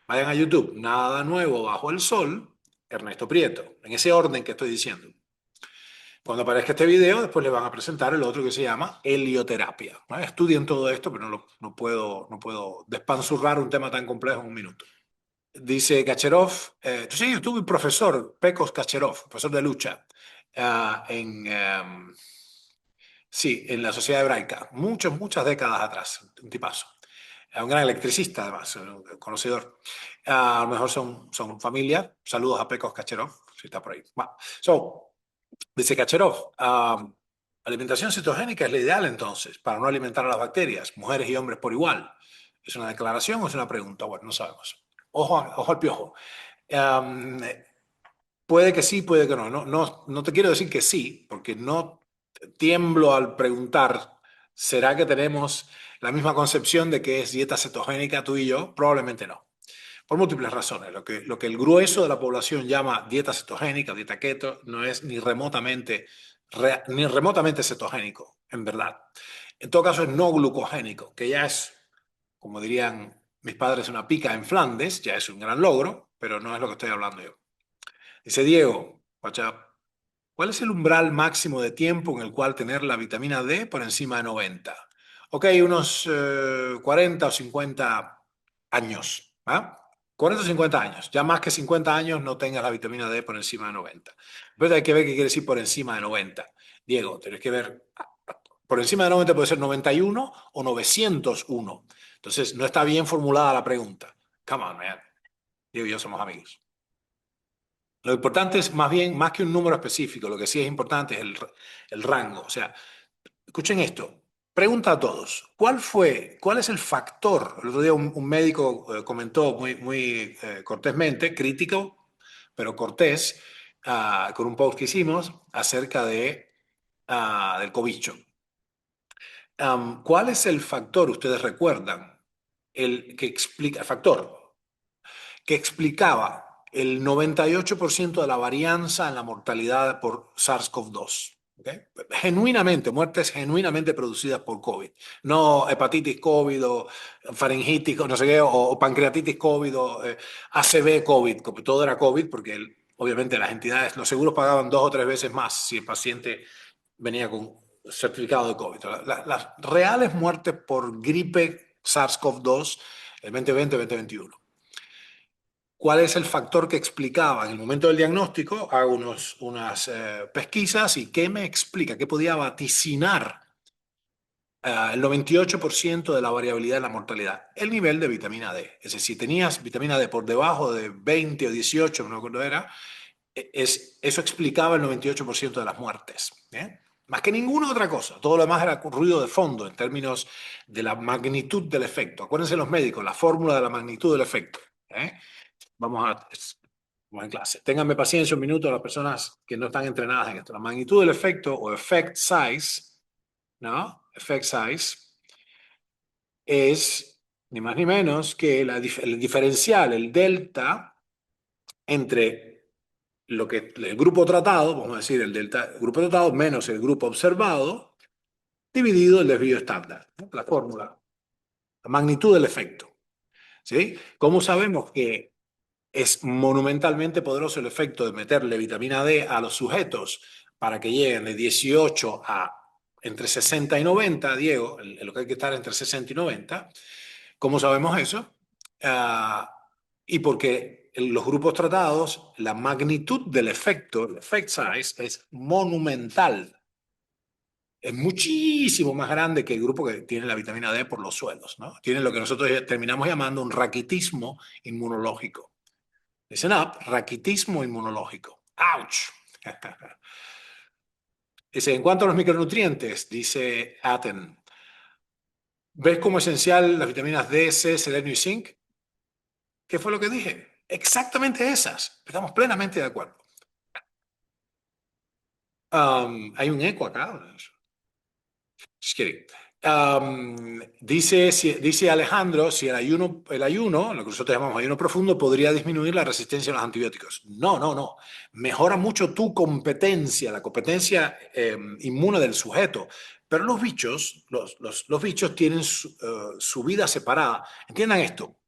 vayan a YouTube, nada nuevo bajo el sol, Ernesto Prieto, en ese orden que estoy diciendo. Cuando aparezca este video, después le van a presentar el otro que se llama helioterapia, ¿no? Estudien todo esto, pero no puedo despanzurrar un tema tan complejo en un minuto. Dice Kacherov, sí, yo tuve un profesor, Pecos Kacherov, profesor de lucha, sí, en la Sociedad Hebraica, muchas décadas atrás, un tipazo. Un gran electricista, además, un conocedor. A lo mejor son familia. Saludos a Pecos Kacherov, si está por ahí. So, Dice Kacherov, alimentación cetogénica es la ideal entonces, para no alimentar a las bacterias, mujeres y hombres por igual. ¿Es una declaración o es una pregunta? Bueno, no sabemos. Ojo al piojo. Um, Puede que sí, puede que no. No te quiero decir que sí, porque no tiemblo al preguntar, ¿será que tenemos la misma concepción de que es dieta cetogénica tú y yo? Probablemente no. Por múltiples razones. Lo que el grueso de la población llama dieta cetogénica, dieta keto, no es ni remotamente cetogénico, en verdad. En todo caso, es no glucogénico, que ya es, como dirían mis padres, una pica en Flandes, ya es un gran logro, pero no es lo que estoy hablando yo. Dice Diego, WhatsApp, ¿cuál es el umbral máximo de tiempo en el cual tener la vitamina D por encima de 90? Ok, unos 40 o 50 años. ¿Ah? 40 o 50 años. Ya más que 50 años no tengas la vitamina D por encima de 90. Pero hay que ver qué quiere decir por encima de 90. Diego, tienes que ver, por encima de 90 puede ser 91 o 901. Entonces, no está bien formulada la pregunta. Come on, man. Diego y yo somos amigos. Lo importante es más bien, más que un número específico, lo que sí es importante es el rango. O sea, escuchen esto. Pregunta a todos. ¿Cuál es el factor? El otro día un médico comentó muy cortésmente, crítico, pero cortés, con un post que hicimos acerca del cobicho. ¿Cuál es el factor, ustedes recuerdan, el factor que explicaba el 98% de la varianza en la mortalidad por SARS-CoV-2? ¿Okay? Genuinamente, muertes genuinamente producidas por COVID. No hepatitis COVID o faringitis, o no sé qué, o pancreatitis COVID o ACV COVID, como todo era COVID, porque obviamente las entidades, los seguros pagaban 2 o 3 veces más si el paciente venía con certificado de COVID. Las reales muertes por gripe SARS-CoV-2, el 2020-2021. ¿Cuál es el factor que explicaba en el momento del diagnóstico? Hago unas pesquisas y ¿qué me explica? ¿Qué podía vaticinar el 98% de la variabilidad de la mortalidad? El nivel de vitamina D. Es decir, si tenías vitamina D por debajo de 20 o 18, no me acuerdo era, eso explicaba el 98% de las muertes. ¿Eh? Más que ninguna otra cosa. Todo lo demás era ruido de fondo en términos de la magnitud del efecto. Acuérdense los médicos, la fórmula de la magnitud del efecto. ¿Eh? Vamos en clase. Ténganme paciencia un minuto las personas que no están entrenadas en esto. La magnitud del efecto o effect size, ¿no? Effect size es ni más ni menos que el diferencial, el delta entre el grupo tratado, vamos a decir el grupo tratado menos el grupo observado, dividido el desvío estándar, ¿no? La fórmula, la magnitud del efecto. ¿Sí? ¿Cómo sabemos que es monumentalmente poderoso el efecto de meterle vitamina D a los sujetos para que lleguen de 18 a entre 60 y 90, Diego, lo que hay que estar entre 60 y 90? ¿Cómo sabemos eso? Ah, y porque en los grupos tratados, la magnitud del efecto, el effect size, es monumental. Es muchísimo más grande que el grupo que tiene la vitamina D por los suelos, ¿no? Tiene lo que nosotros terminamos llamando un raquitismo inmunológico. Listen up, raquitismo inmunológico. ¡Auch! Dice, en cuanto a los micronutrientes, dice Aten, ¿ves como esencial las vitaminas D, C, selenio y zinc? ¿Qué fue lo que dije? Exactamente esas. Estamos plenamente de acuerdo. Hay un eco acá. Just kidding. Dice Alejandro, si el ayuno, lo que nosotros llamamos ayuno profundo, podría disminuir la resistencia a los antibióticos. No, no, no. Mejora mucho tu competencia, la competencia inmune del sujeto. Pero los bichos, los bichos tienen su vida separada. Entiendan esto.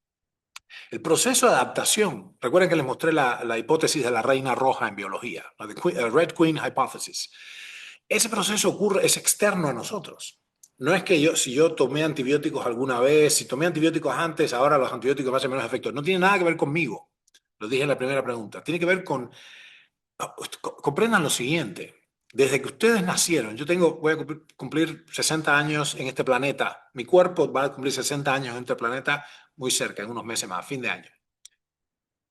El proceso de adaptación, recuerden que les mostré la hipótesis de la reina roja en biología, la Red Queen Hypothesis. Ese proceso ocurre, es externo a nosotros. No es que si yo tomé antibióticos alguna vez, si tomé antibióticos antes, ahora los antibióticos me hacen menos efecto. No tiene nada que ver conmigo. Lo dije en la primera pregunta. Tiene que ver con, comprendan lo siguiente. Desde que ustedes nacieron, voy a cumplir 60 años en este planeta. Mi cuerpo va a cumplir 60 años en este planeta muy cerca, en unos meses más, fin de año.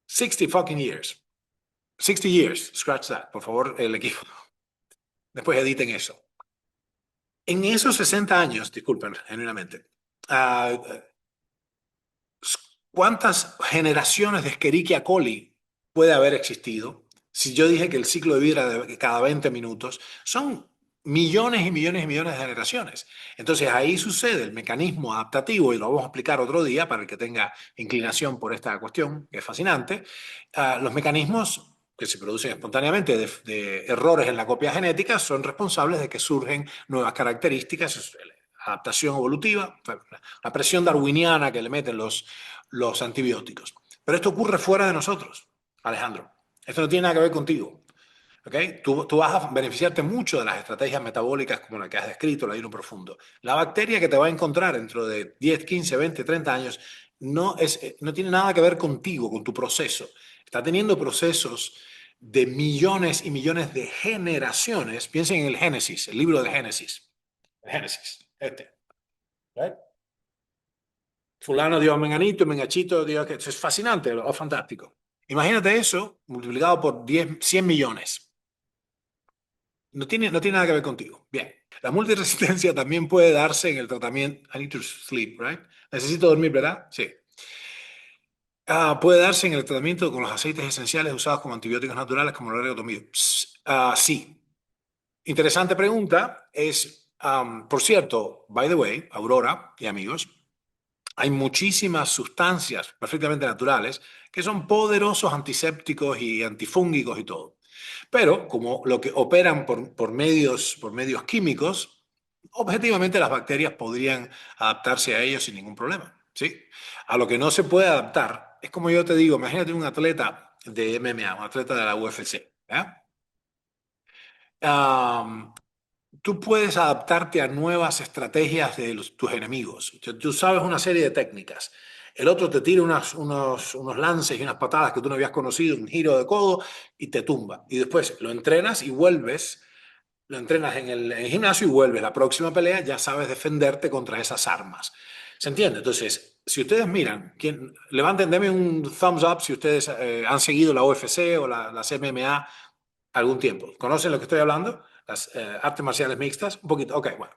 60 fucking years. 60 years. Scratch that, por favor, el equipo. Después editen eso. En esos 60 años, disculpen, genuinamente, ah, ¿cuántas generaciones de Escherichia coli puede haber existido? Si yo dije que el ciclo de vida era de cada 20 minutos, son millones y millones y millones de generaciones. Entonces ahí sucede el mecanismo adaptativo, y lo vamos a explicar otro día para el que tenga inclinación por esta cuestión, que es fascinante. Los mecanismos que se producen espontáneamente de errores en la copia genética son responsables de que surgen nuevas características, adaptación evolutiva, la presión darwiniana que le meten los antibióticos. Pero esto ocurre fuera de nosotros, Alejandro. Esto no tiene nada que ver contigo. ¿Okay? Tú vas a beneficiarte mucho de las estrategias metabólicas como la que has descrito, el ayuno profundo. La bacteria que te va a encontrar dentro de 10, 15, 20, 30 años no tiene nada que ver contigo, con tu proceso. Está teniendo procesos de millones y millones de generaciones. Piensen en el Génesis, el libro de Génesis. El Génesis, este. ¿Right? Fulano dio a Menganito, Mengachito dio a que... Eso es fascinante o fantástico. Imagínate eso multiplicado por 10, 100 millones. No tiene nada que ver contigo. Bien. La multiresistencia también puede darse en el tratamiento. I need to sleep, right? Necesito dormir, ¿verdad? Sí. Puede darse en el tratamiento con los aceites esenciales usados como antibióticos naturales, como el orégano. Sí. Interesante pregunta. Por cierto, by the way, Aurora y amigos, hay muchísimas sustancias perfectamente naturales que son poderosos antisépticos y antifúngicos y todo. Pero como lo que operan por medios químicos, objetivamente las bacterias podrían adaptarse a ellos sin ningún problema. ¿Sí? A lo que no se puede adaptar, es como yo te digo, imagínate un atleta de MMA, un atleta de la UFC. ¿Ya? Tú puedes adaptarte a nuevas estrategias de tus enemigos. Tú sabes una serie de técnicas. El otro te tira unos lances y unas patadas que tú no habías conocido, un giro de codo y te tumba. Y después lo entrenas y vuelves, lo entrenas en el gimnasio y vuelves. La próxima pelea ya sabes defenderte contra esas armas. ¿Se entiende? Entonces, si ustedes miran, levanten, denme un thumbs up si ustedes han seguido la UFC o las MMA algún tiempo. ¿Conocen lo que estoy hablando? Las artes marciales mixtas. Un poquito. Ok, bueno.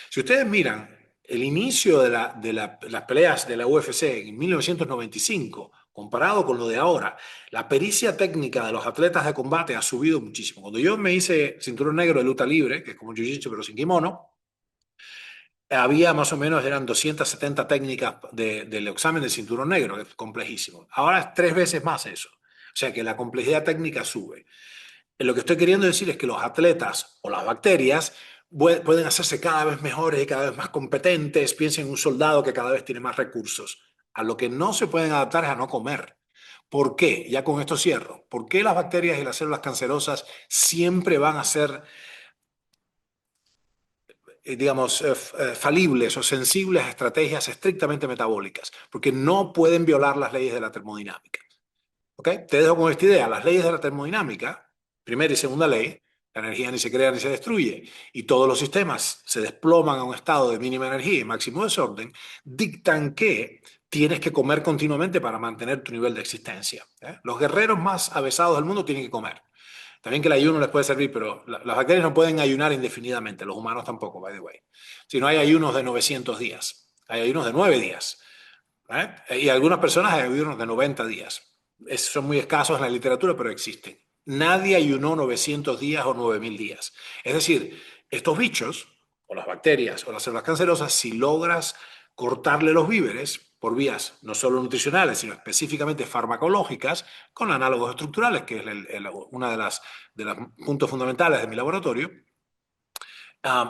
Si ustedes miran el inicio de las peleas de la UFC en 1995, comparado con lo de ahora, la pericia técnica de los atletas de combate ha subido muchísimo. Cuando yo me hice cinturón negro de lucha libre, que es como jiu-jitsu pero sin kimono, había más o menos, eran 270 técnicas del examen del cinturón negro, que es complejísimo. Ahora es 3 veces más eso. O sea que la complejidad técnica sube. Lo que estoy queriendo decir es que los atletas o las bacterias pueden hacerse cada vez mejores y cada vez más competentes. Piensen en un soldado que cada vez tiene más recursos. A lo que no se pueden adaptar es a no comer. ¿Por qué? Ya con esto cierro. ¿Por qué las bacterias y las células cancerosas siempre van a ser, digamos, falibles o sensibles a estrategias estrictamente metabólicas? Porque no pueden violar las leyes de la termodinámica. ¿Ok? Te dejo con esta idea. Las leyes de la termodinámica, primera y segunda ley, la energía ni se crea ni se destruye, y todos los sistemas se desploman a un estado de mínima energía y máximo desorden, dictan que tienes que comer continuamente para mantener tu nivel de existencia. Los guerreros más avesados del mundo tienen que comer. También que el ayuno les puede servir, pero las bacterias no pueden ayunar indefinidamente, los humanos tampoco, by the way. Si no hay ayunos de 900 días, hay ayunos de 9 días. Y algunas personas hay ayunos de 90 días. Son muy escasos en la literatura, pero existen. Nadie ayunó 900 días o 9000 días. Es decir, estos bichos, o las bacterias, o las células cancerosas, si logras cortarle los víveres por vías no solo nutricionales, sino específicamente farmacológicas, con análogos estructurales, que es una de los puntos fundamentales de mi laboratorio,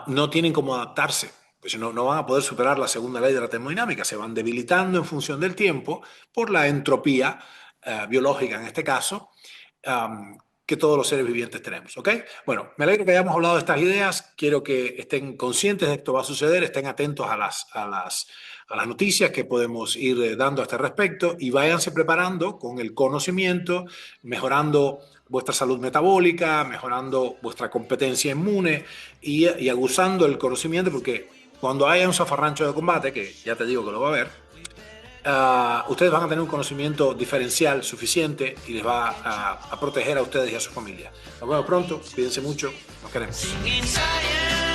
no tienen cómo adaptarse. Pues no van a poder superar la segunda ley de la termodinámica, se van debilitando en función del tiempo por la entropía biológica en este caso, que todos los seres vivientes tenemos. ¿Ok? Bueno, me alegro que hayamos hablado de estas ideas, quiero que estén conscientes de que esto va a suceder, estén atentos a las noticias que podemos ir dando a este respecto y váyanse preparando con el conocimiento, mejorando vuestra salud metabólica, mejorando vuestra competencia inmune y aguzando el conocimiento, porque cuando haya un zafarrancho de combate, que ya te digo que lo va a haber, ustedes van a tener un conocimiento diferencial suficiente y les va a proteger a ustedes y a su familia. Nos vemos pronto, cuídense mucho, nos queremos. Singing science.